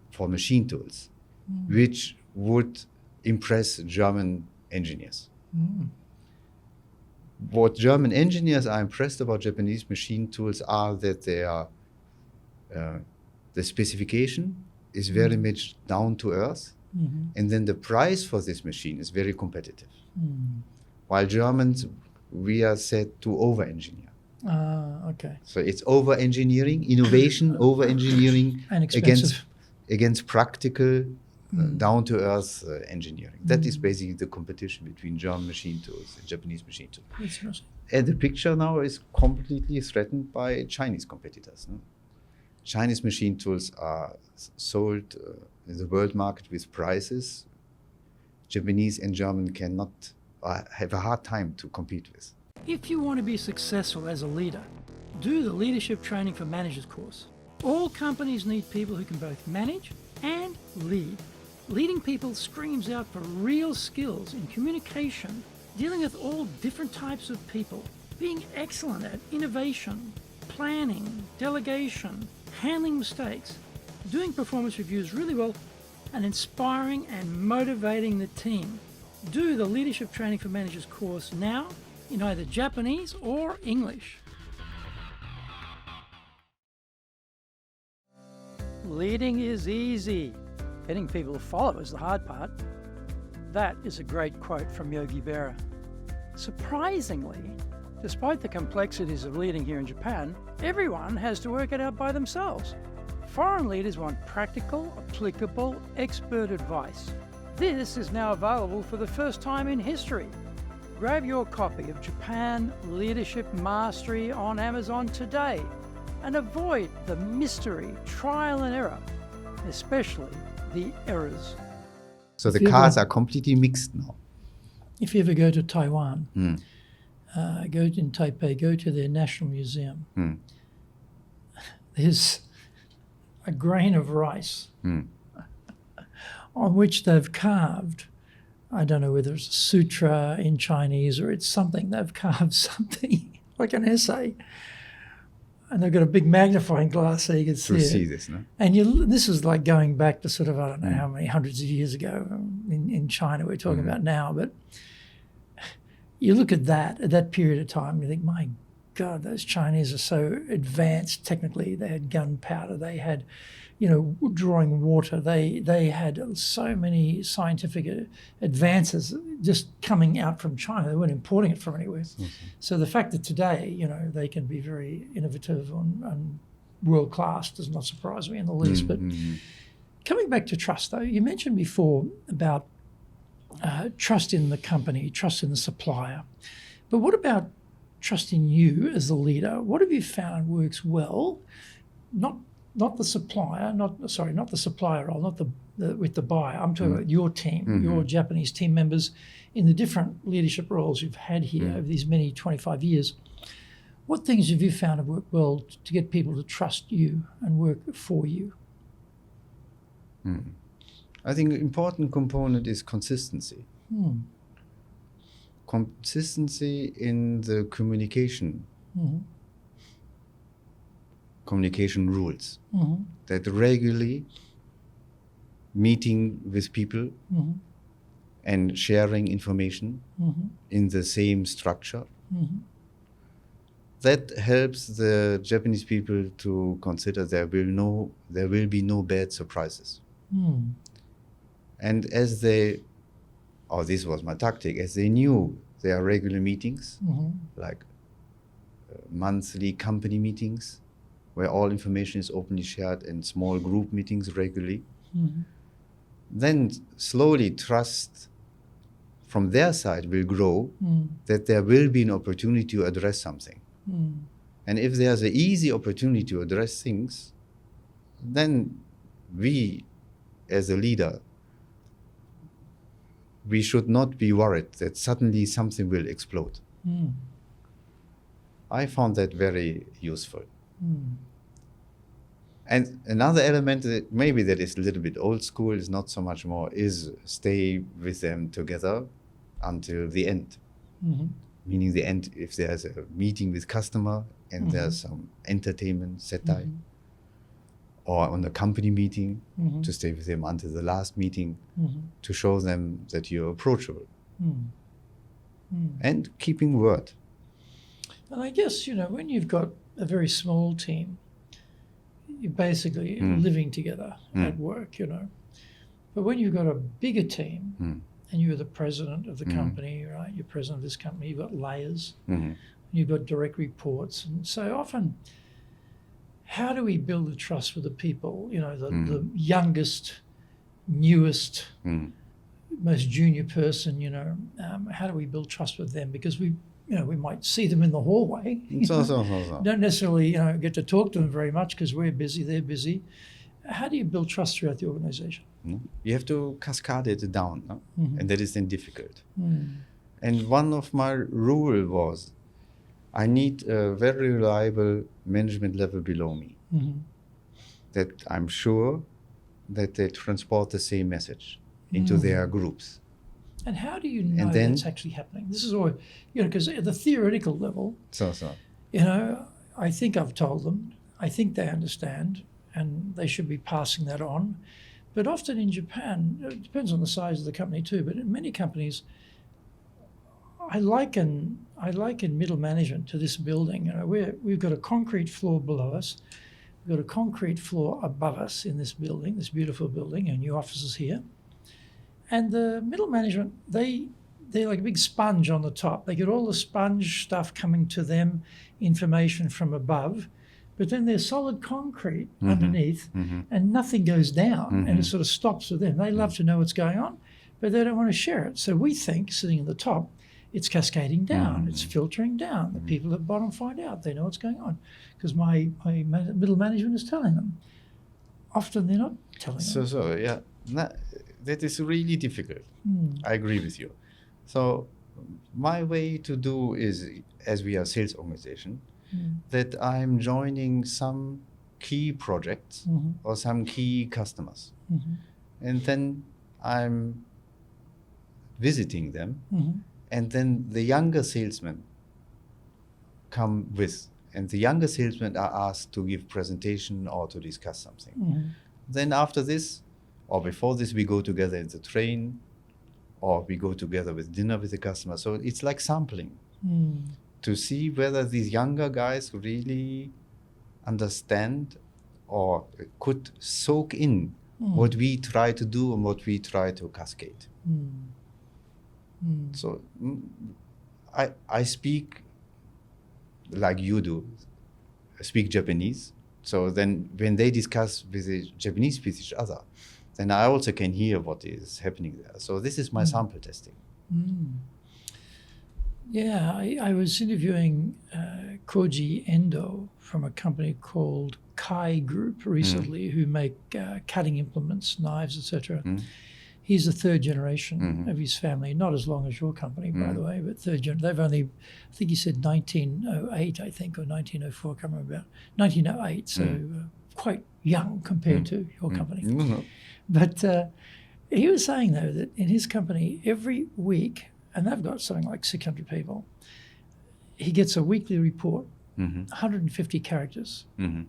B: for machine tools, which would impress German engineers. What German engineers are impressed about Japanese machine tools are that they are, the specification is very much down to earth, and then the price for this machine is very competitive. While Germans, we are said to over-engineer.
A: Okay.
B: So it's over-engineering, innovation, over-engineering against practical, down-to-earth engineering. That is basically the competition between German machine tools and Japanese machine tools. And the picture now is completely threatened by Chinese competitors. No? Chinese machine tools are sold in the world market with prices Japanese and German cannot have a hard time to compete with.
A: If you want to be successful as a leader, do the Leadership Training for Managers course. All companies need people who can both manage and lead. Leading people screams out for real skills in communication, dealing with all different types of people, being excellent at innovation, planning, delegation, handling mistakes, doing performance reviews really well, and inspiring and motivating the team. Do the Leadership Training for Managers course now in either Japanese or English. Leading is easy. Getting people to follow is the hard part. That is a great quote from Yogi Berra. Surprisingly, despite the complexities of leading here in Japan, everyone has to work it out by themselves. Foreign leaders want practical, applicable, expert advice. This is now available for the first time in history. Grab your copy of Japan Leadership Mastery on Amazon today and avoid the mystery, trial and error, especially the errors.
B: So the cars are completely mixed now.
A: If you ever go to Taiwan, go in Taipei, go to their National Museum. There's a grain of rice on which they've carved, I don't know whether it's a sutra in Chinese or it's something, they've carved something like an essay. And they've got a big magnifying glass so you can see it.
B: See this, no?
A: And this is like going back to sort of, I don't know how many hundreds of years ago in China we're talking about now. But you look at that period of time, you think, my God, those Chinese are so advanced technically. They had gunpowder, they had, drawing water. They had so many scientific advances just coming out from China. They weren't importing it from anywhere. So the fact that today, they can be very innovative and world class does not surprise me in the least. But coming back to trust, though, you mentioned before about trust in the company, trust in the supplier. But what about trust in you as the leader? What have you found works well? Not the supplier, not the supplier role, not with the buyer. I'm talking about your team, your Japanese team members in the different leadership roles you've had here over these many 25 years. What things have you found have worked well to get people to trust you and work for you?
B: I think an important component is consistency. Consistency in the communication rules. That regularly meeting with people and sharing information in the same structure. That helps the Japanese people to consider there will be no bad surprises. And as this was my tactic, as they knew there are regular meetings, like monthly company meetings, where all information is openly shared, and small group meetings regularly, then slowly trust from their side will grow that there will be an opportunity to address something. And if there's an easy opportunity to address things, then we, as a leader, we should not be worried that suddenly something will explode. I found that very useful. And another element that maybe that is a little bit old school, is not so much more, is stay with them together until the end. Meaning the end, if there's a meeting with customer and there's some entertainment setai, or on a company meeting, to stay with them until the last meeting, to show them that you're approachable. And keeping word.
A: And I guess, when you've got a very small team, you're basically living together at work, But when you've got a bigger team, and you're the president of the company, right? You're president of this company, you've got layers, you've got direct reports. And so often, how do we build the trust with the people, the youngest, newest, most junior person, how do we build trust with them? Because we might see them in the hallway. Don't necessarily, get to talk to them very much because we're busy, they're busy. How do you build trust throughout the organization?
B: No? You have to cascade it down, no? And that is then difficult.
A: Mm.
B: And one of my rule was, I need a very reliable management level below me, that I'm sure that they transport the same message into their groups.
A: And how do you know that's actually happening? This is always, because at the theoretical level, I think I've told them, I think they understand, and they should be passing that on. But often in Japan, it depends on the size of the company too, but in many companies, I liken middle management to this building. We've got a concrete floor below us. We've got a concrete floor above us in this building, this beautiful building, and new offices here. And the middle management, they're like a big sponge on the top. They get all the sponge stuff coming to them, information from above, but then there's solid concrete underneath, and nothing goes down, and it sort of stops with them. They love to know what's going on, but they don't want to share it. So we think, sitting at the top, it's cascading down, it's filtering down. The people at the bottom find out, they know what's going on, because my middle management is telling them. Often they're not telling them.
B: That is really difficult. I agree with you. So my way to do is, as we are a sales organization, that I'm joining some key projects or some key customers. And then I'm visiting them. And then the younger salesmen come with, and the younger salesmen are asked to give presentation or to discuss something. Then after this, or before this, we go together in the train, or we go together with dinner with the customer. So it's like sampling to see whether these younger guys really understand or could soak in what we try to do and what we try to cascade. So I speak like you do, I speak Japanese. So then when they discuss with the Japanese with each other, then I also can hear what is happening there. So this is my sample testing.
A: Yeah, I was interviewing Koji Endo from a company called Kai Group recently, who make cutting implements, knives, etc. He's the third generation of his family, not as long as your company, by the way, but third generation. They've only, I think he said 1908, I think, or 1904, I can't remember about, 1908, so quite young compared to your company. But he was saying, though, that in his company, every week, and they've got something like 600 people, he gets a weekly report, 150 characters, and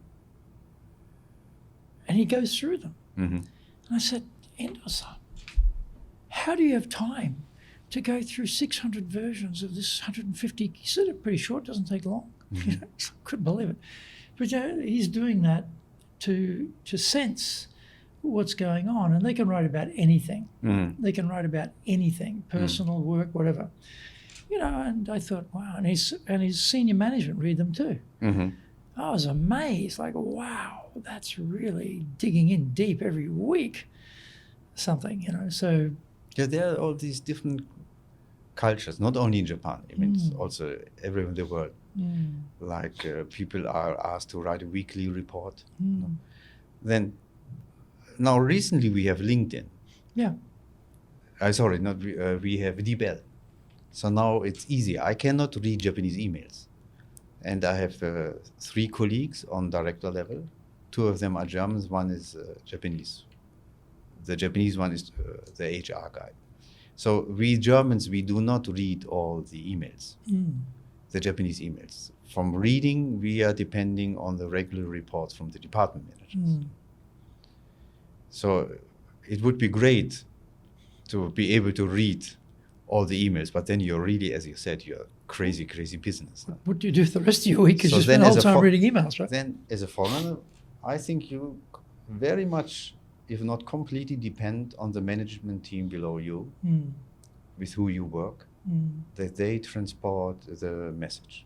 A: he goes through them. And I said, Endo-san, how do you have time to go through 600 versions of this 150? He said it's pretty short, doesn't take long. I couldn't believe it. But he's doing that to sense what's going on, and they can write about anything. They can write about anything, personal, work, whatever. And I thought, wow, and his senior management read them too. I was amazed, like, wow, that's really digging in deep every week, something, so.
B: Yeah, there are all these different cultures, not only in Japan, I mean, it's also everywhere in the world. Like people are asked to write a weekly report. Then, now recently we have LinkedIn.
A: Yeah.
B: Sorry, not we have DeepL. So now it's easy. I cannot read Japanese emails. And I have 3 colleagues on director level. 2 of them are Germans, 1 is Japanese. The Japanese one is the HR guy. So we Germans, we do not read all the emails, the Japanese emails. From reading, we are depending on the regular reports from the department managers. So it would be great to be able to read all the emails, but then you're really, as you said, you're crazy business.
A: What do you do the rest of your week? Because you spend the whole time reading emails, right?
B: Then as a foreigner, I think you very much, if not completely, depend on the management team below you, with who you work, that they transport the message.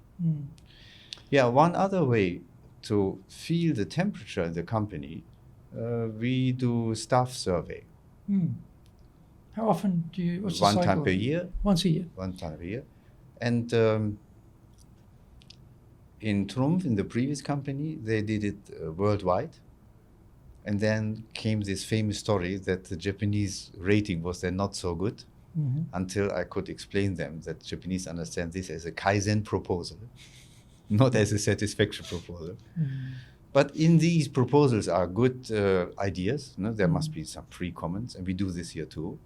B: Yeah, one other way to feel the temperature in the company, we do staff survey.
A: How often do you? What's the
B: One
A: cycle?
B: time per year.
A: Once a year.
B: One time a year. And in TRUMPF, in the previous company, they did it worldwide. And then came this famous story that the Japanese rating was then not so good, until I could explain them that Japanese understand this as a Kaizen proposal, not as a satisfaction proposal. But in these proposals are good ideas. No? There must be some pre-comments, and we do this here too.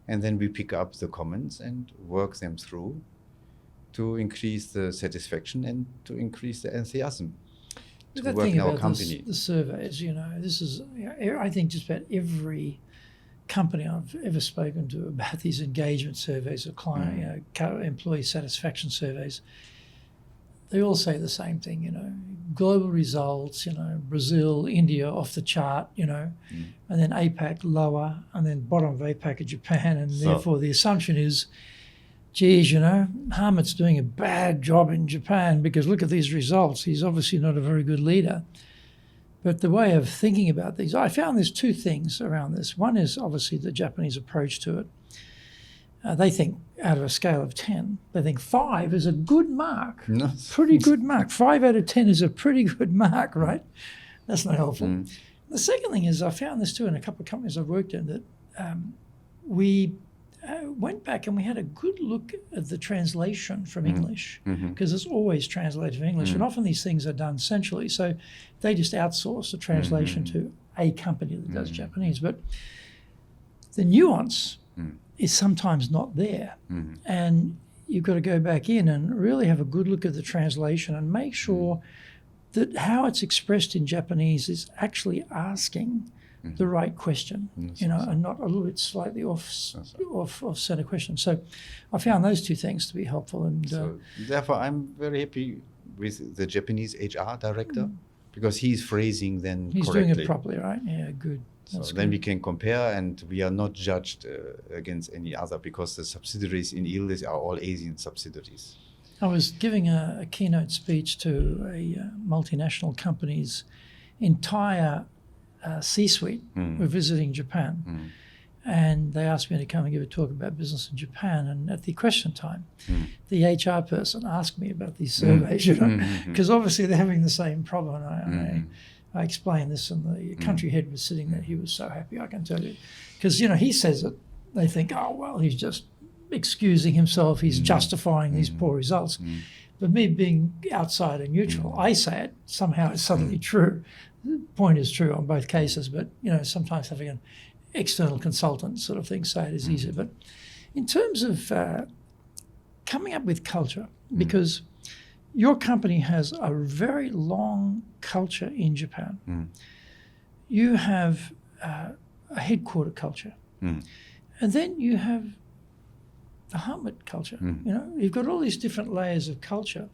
B: And then we pick up the comments and work them through to increase the satisfaction and to increase the enthusiasm to
A: The
B: work
A: thing
B: in our
A: about
B: company.
A: the surveys, this is, I think just about every company I've ever spoken to about these engagement surveys or client, employee satisfaction surveys, they all say the same thing, global results, Brazil, India off the chart, and then APAC lower, and then bottom of APAC are Japan, and therefore the assumption is, geez, Harmut's doing a bad job in Japan because look at these results. He's obviously not a very good leader. But the way of thinking about these, I found there's two things around this. One is obviously the Japanese approach to it. They think out of a scale of 10, they think 5 is a good mark, pretty good mark. 5 out of 10 is a pretty good mark, right? That's not helpful. The second thing is I found this too in a couple of companies I've worked in, that we went back and we had a good look at the translation from English, because it's always translated from English, and often these things are done centrally. So they just outsource the translation to a company that does Japanese. But the nuance is sometimes not there. And you've got to go back in and really have a good look at the translation and make sure that how it's expressed in Japanese is actually asking the right question, and not a little bit slightly off center question. So I found those two things to be helpful. And
B: so therefore, I'm very happy with the Japanese HR director because he's phrasing then
A: he's
B: correctly.
A: doing it properly, right? Yeah, good.
B: So then we can compare, and we are not judged against any other, because the subsidiaries in Irisu are all Asian subsidiaries.
A: I was giving a keynote speech to a multinational company's entire C-suite. We're visiting Japan, and they asked me to come and give a talk about business in Japan. And at the question time, the HR person asked me about these surveys, because obviously they're having the same problem. I explained this, and the country head was sitting there. He was so happy, I can tell you, because he says it. They think, oh well, he's just excusing himself. He's justifying these poor results. But me being outside and neutral, I say it. Somehow it's suddenly true. The point is true on both cases, but sometimes having an external consultant sort of thing say it is easier. But in terms of coming up with culture, because your company has a very long culture in Japan. You have a headquarter culture, and then you have the Harmut culture. You've got all these different layers of culture.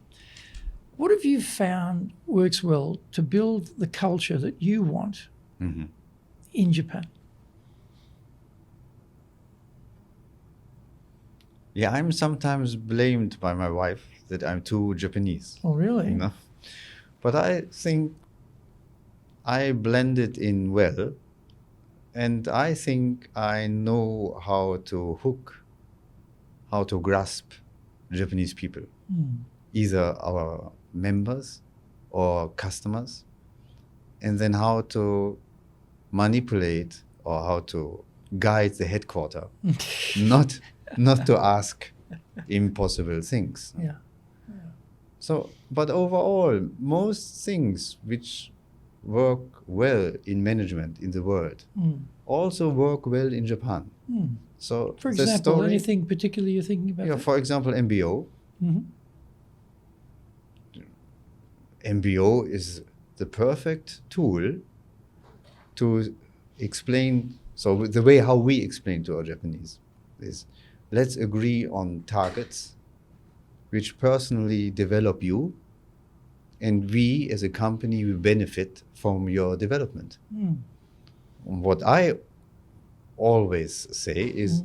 A: What have you found works well to build the culture that you want in Japan?
B: Yeah, I'm sometimes blamed by my wife that I'm too Japanese.
A: Oh, really?
B: But I think I blended in well, and I think I know how to hook, how to grasp Japanese people, either our members or customers, and then how to manipulate or how to guide the headquarter, not to ask impossible things.
A: Yeah.
B: So, but overall, most things which work well in management in the world also work well in Japan. So,
A: for example, anything particular you're thinking about?
B: Yeah, for example, MBO. MBO is the perfect tool to explain. So the way how we explain to our Japanese is, let's agree on targets which personally develop you, and we as a company will benefit from your development. What I always say is,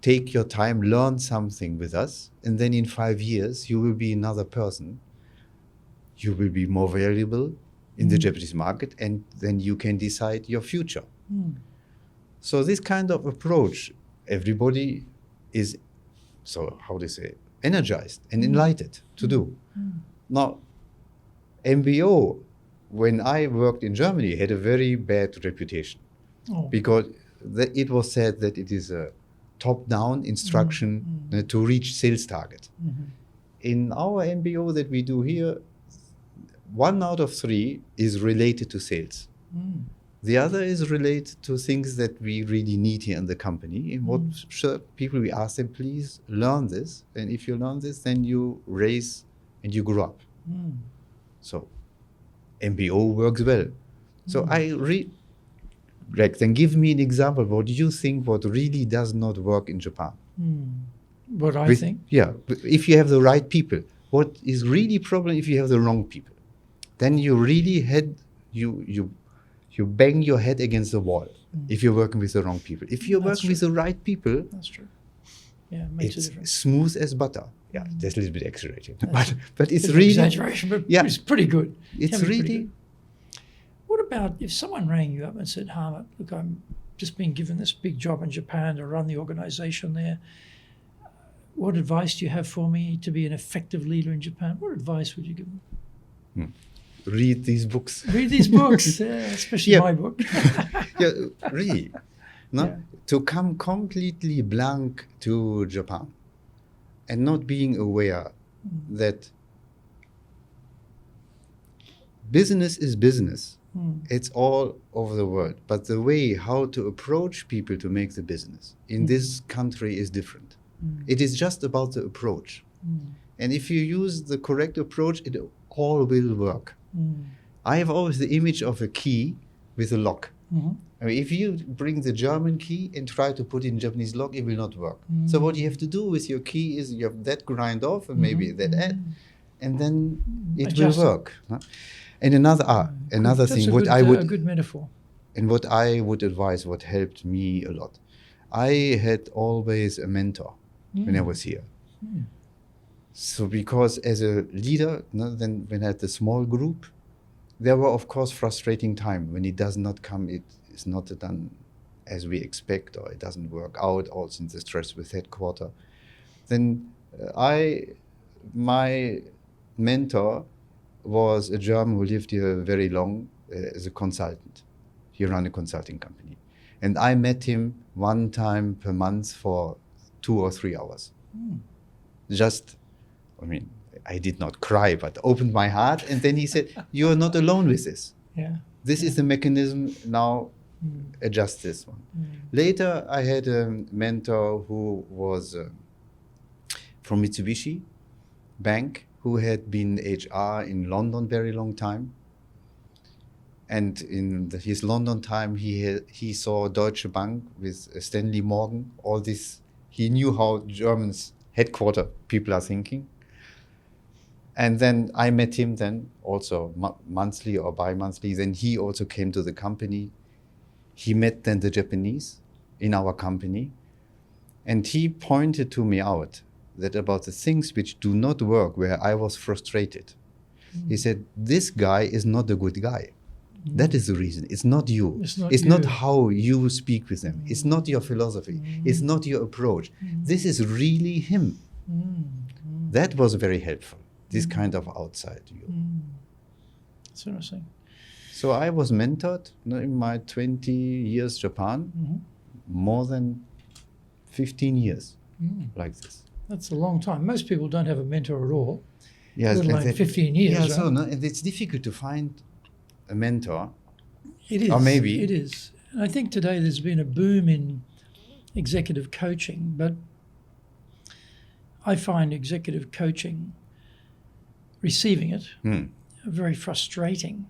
B: take your time, learn something with us, and then in 5 years you will be another person. You will be more valuable in the Japanese market, and then you can decide your future. So this kind of approach, everybody is, so how do you say, energized and enlightened to do. Now, MBO when I worked in Germany, it had a very bad reputation because it was said that it is a top-down instruction to reach sales target. In our MBO that we do here, 1 out of 3 is related to sales. The other is related to things that we really need here in the company. And what people, we ask them, please learn this. And if you learn this, then you raise and you grow up. So MBO works well. So then give me an example. What do you think what really does not work in Japan?
A: What I think?
B: Yeah, if you have the right people. What is really problem if you have the wrong people? Then you really you bang your head against the wall if you're working with the wrong people. If you're working with the right people,
A: that's true. Yeah, it makes a
B: it's
A: difference.
B: smooth as butter. Yeah, that's a little bit exaggerated, but it's
A: Bit of
B: really
A: exaggeration, but it's pretty good.
B: It's
A: Can be pretty
B: really.
A: good. What about if someone rang you up and said, Harmut, look, I'm just being given this big job in Japan to run the organization there. What advice do you have for me to be an effective leader in Japan? What advice would you give them?
B: Read these books.
A: Read these books, especially my book.
B: Yeah, really. No?
A: Yeah.
B: To come completely blank to Japan and not being aware that business is business. It's all over the world. But the way how to approach people to make the business in this country is different. It is just about the approach. And if you use the correct approach, it all will work. I have always the image of a key with a lock. I mean, if you bring the German key and try to put in Japanese lock, it will not work. So what you have to do with your key is you have that grind off and maybe that add, and then it will work. Huh? And another thing,
A: a good metaphor.
B: And what I would advise, what helped me a lot, I had always a mentor when I was here. So because as a leader, then when I had the small group, there were of course frustrating time when it does not come, it is not done as we expect, or it doesn't work out, also in the stress with headquarter. Then my mentor was a German who lived here very long as a consultant. He ran a consulting company. And I met him 1 time per month for 2 or 3 hours. I did not cry, but opened my heart. And then he said, you are not alone with this. This is the mechanism. Now adjust this one. Later, I had a mentor who was from Mitsubishi Bank, who had been HR in London very long time. And in his London time, he saw Deutsche Bank with Stanley Morgan, all this. He knew how Germans headquarter people are thinking. And then I met him then also monthly or bi-monthly. Then he also came to the company. He met then the Japanese in our company. And he pointed to me out that about the things which do not work, where I was frustrated. He said, this guy is not a good guy. That is the reason. It's not you. It's not how you speak with them. It's not your philosophy. It's not your approach. This is really him. That was very helpful, this kind of outside view.
A: That's interesting.
B: So I was mentored in my 20 years Japan, more than 15 years like this.
A: That's a long time. Most people don't have a mentor at all.
B: Yeah,
A: let alone 15 years.
B: Yeah,
A: right?
B: so and it's difficult to find a mentor.
A: It is.
B: Or maybe.
A: It is. And I think today there's been a boom in executive coaching, but I find executive coaching, receiving it, very frustrating,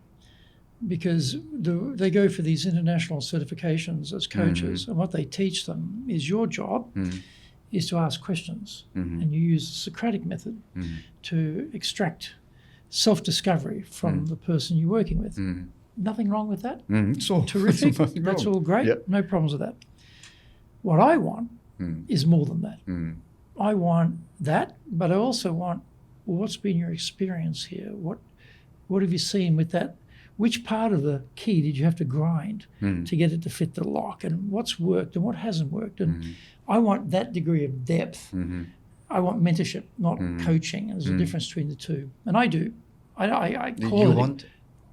A: because they go for these international certifications as coaches, and what they teach them is your job is to ask questions, and you use the Socratic method to extract self-discovery from the person you're working with. Nothing wrong with that.
B: So
A: terrific. That's all great. Yep. No problems with that. What I want is more than that. I want that, but I also want, well, what's been your experience here? What have you seen with that? Which part of the key did you have to grind to get it to fit the lock? And what's worked and what hasn't worked? And I want that degree of depth. I want mentorship, not coaching. There's a difference between the two. And I do. I call it.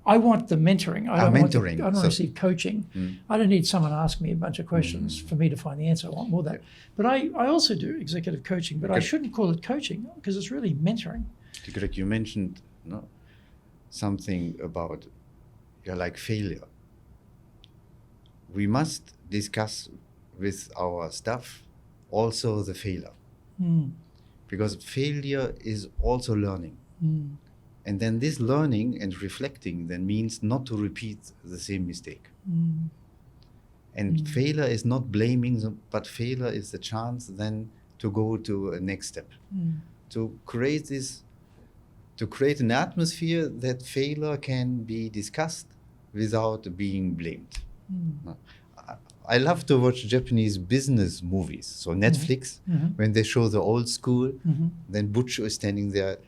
A: I want the mentoring. I don't
B: mentoring.
A: I don't want to receive coaching. I don't need someone ask me a bunch of questions for me to find the answer. I want more of that. But I also do executive coaching, but I shouldn't call it coaching because it's really mentoring.
B: Greg, you mentioned something about like failure. We must discuss with our staff also the failure. Because failure is also learning. And then this learning and reflecting then means not to repeat the same mistake. And failure is not blaming them, but failure is the chance then to go to a next step. To create an atmosphere that failure can be discussed without being blamed. I love to watch Japanese business movies. So Netflix, when they show the old school, then Butcher is standing there,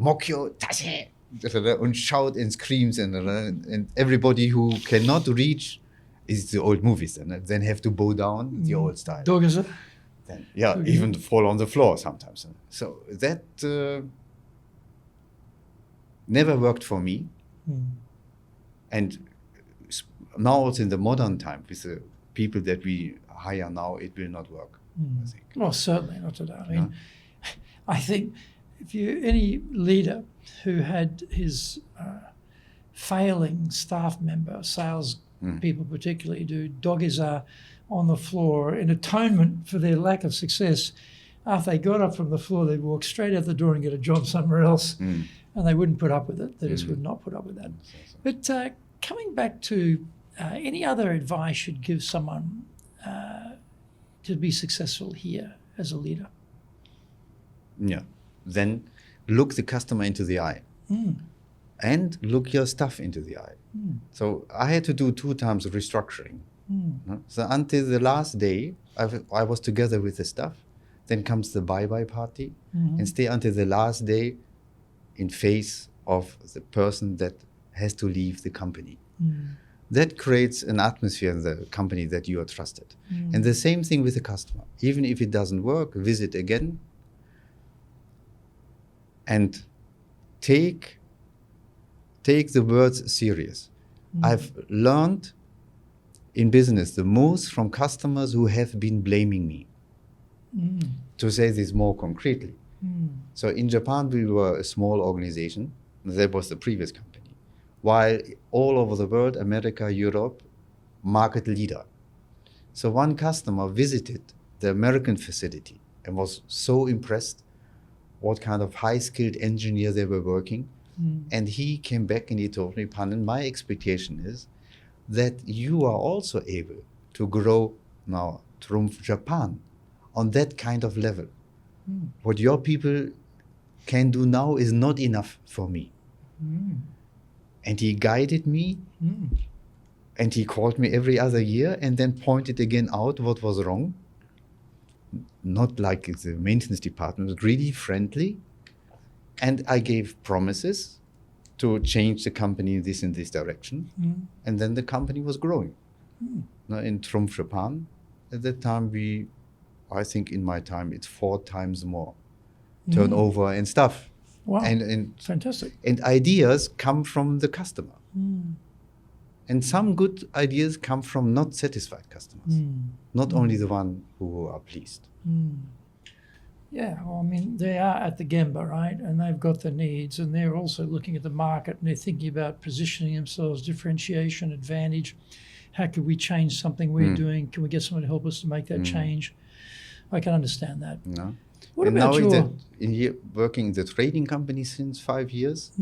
B: Mokyo, Tashe, and shout and screams, and everybody who cannot reach is the old movies, and then have to bow down the old style. Then, even fall on the floor sometimes. So that never worked for me. And now also in the modern time, with the people that we hire now, it will not work, I think.
A: Well, certainly not today. I mean, I think if any leader who had his failing staff member, sales people particularly, do doggies on the floor in atonement for their lack of success, after they got up from the floor, they'd walk straight out the door and get a job somewhere else, and they wouldn't put up with it. They just would not put up with that. But coming back to any other advice you'd give someone to be successful here as a leader?
B: Then look the customer into the eye and look your staff into the eye. So I had to do 2 times of restructuring. So until the last day, I was together with the staff. Then comes the bye-bye party and stay until the last day in face of the person that has to leave the company. That creates an atmosphere in the company that you are trusted. And the same thing with the customer. Even if it doesn't work, visit again and take the words serious. I've learned in business the most from customers who have been blaming me. To say this more concretely. So in Japan, we were a small organization. That was the previous company. While all over the world, America, Europe, market leader. So one customer visited the American facility and was so impressed what kind of high-skilled engineer they were working. And he came back and he told me, Pannen, my expectation is that you are also able to grow now TRUMPF Japan on that kind of level. What your people can do now is not enough for me. And he guided me and he called me every other year and then pointed again out what was wrong. Not like the maintenance department, but really friendly. And I gave promises to change the company in this direction. And then the company was growing. Now in TRUMPF Japan, at that time I think in my time, it's 4 times more turnover and stuff.
A: Wow,
B: and
A: fantastic.
B: And ideas come from the customer. And some good ideas come from not satisfied customers, not only the one who are pleased.
A: Yeah, well, I mean, they are at the Gemba, right? And they've got the needs, and they're also looking at the market, and they're thinking about positioning themselves, differentiation, advantage. How could we change something we're doing? Can we get someone to help us to make that change? I can understand that.
B: No.
A: What
B: and
A: about
B: now working in the trading company since 5 years,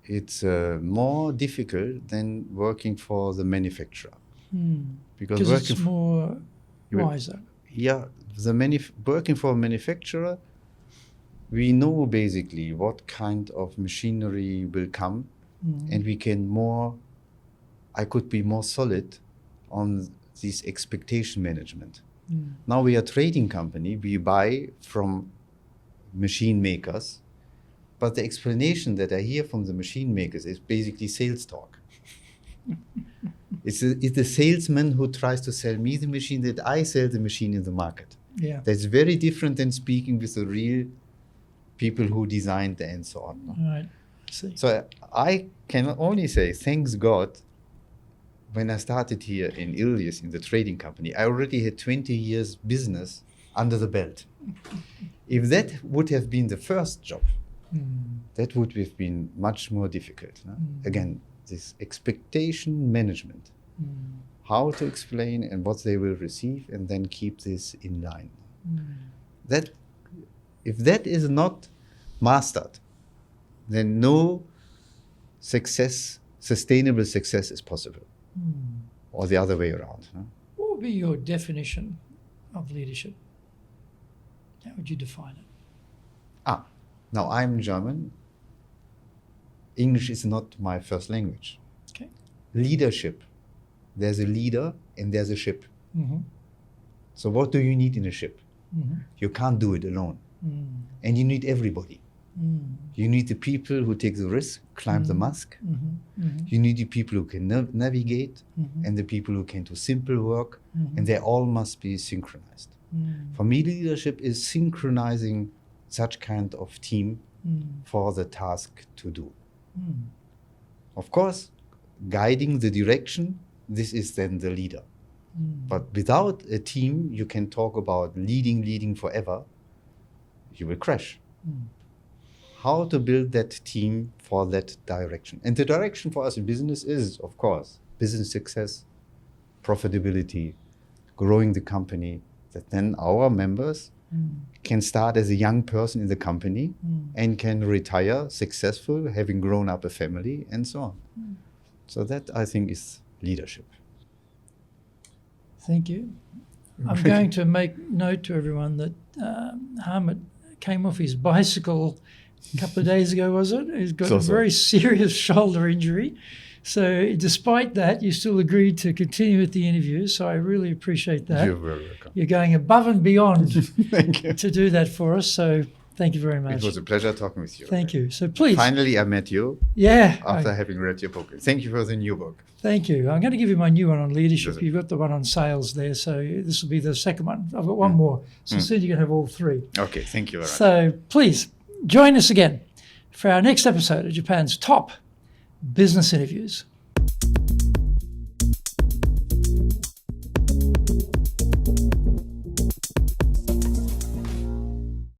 B: it's more difficult than working for the manufacturer. Because
A: it's more wiser.
B: Yeah, working for a manufacturer, we know basically what kind of machinery will come, and I could be more solid on this expectation management. Now we are a trading company, we buy from machine makers, but the explanation that I hear from the machine makers is basically sales talk. It's the salesman who tries to sell me the machine that I sell the machine in the market.
A: Yeah.
B: That's very different than speaking with the real people who designed and so on.
A: Right. See.
B: So I can only say, thanks God, when I started here in Irisu, in the trading company, I already had 20 years business under the belt. If that would have been the first job, that would have been much more difficult. No? Again, this expectation management, how to explain and what they will receive, and then keep this in line. That, if that is not mastered, then no success, sustainable success is possible, or the other way around. No?
A: What would be your definition of leadership? How would you define it?
B: Now I'm German. English is not my first language.
A: Okay.
B: Leadership. There's a leader and there's a ship. So what do you need in a ship? You can't do it alone. And you need everybody. You need the people who take the risk, climb the mast. You need the people who can navigate, and the people who can do simple work, and they all must be synchronized. For me, leadership is synchronizing such kind of team for the task to do. Of course, guiding the direction, this is then the leader. But without a team, you can talk about leading forever, you will crash. How to build that team for that direction. And the direction for us in business is, of course, business success, profitability, growing the company, that then our members can start as a young person in the company and can retire successful, having grown up a family and so on. So that, I think, is leadership.
A: Thank you. I'm going to make note to everyone that Harmut came off his bicycle a couple of days ago, was it? He's got a very serious shoulder injury. So despite that, you still agreed to continue with the interview. So I really appreciate that.
B: You're very welcome.
A: You're going above and beyond
B: Thank you.
A: to do that for us. So thank you very much.
B: It was a pleasure talking with you.
A: Thank you. So please.
B: Finally, I met you after having read your book. Thank you for the new book.
A: Thank you. I'm going to give you my new one on leadership.
B: Yes.
A: You've got the one on sales there. So this will be the second one. I've got one more. So soon you can have all three.
B: Okay, thank you very much.
A: So please join us again for our next episode of Japan's top business interviews.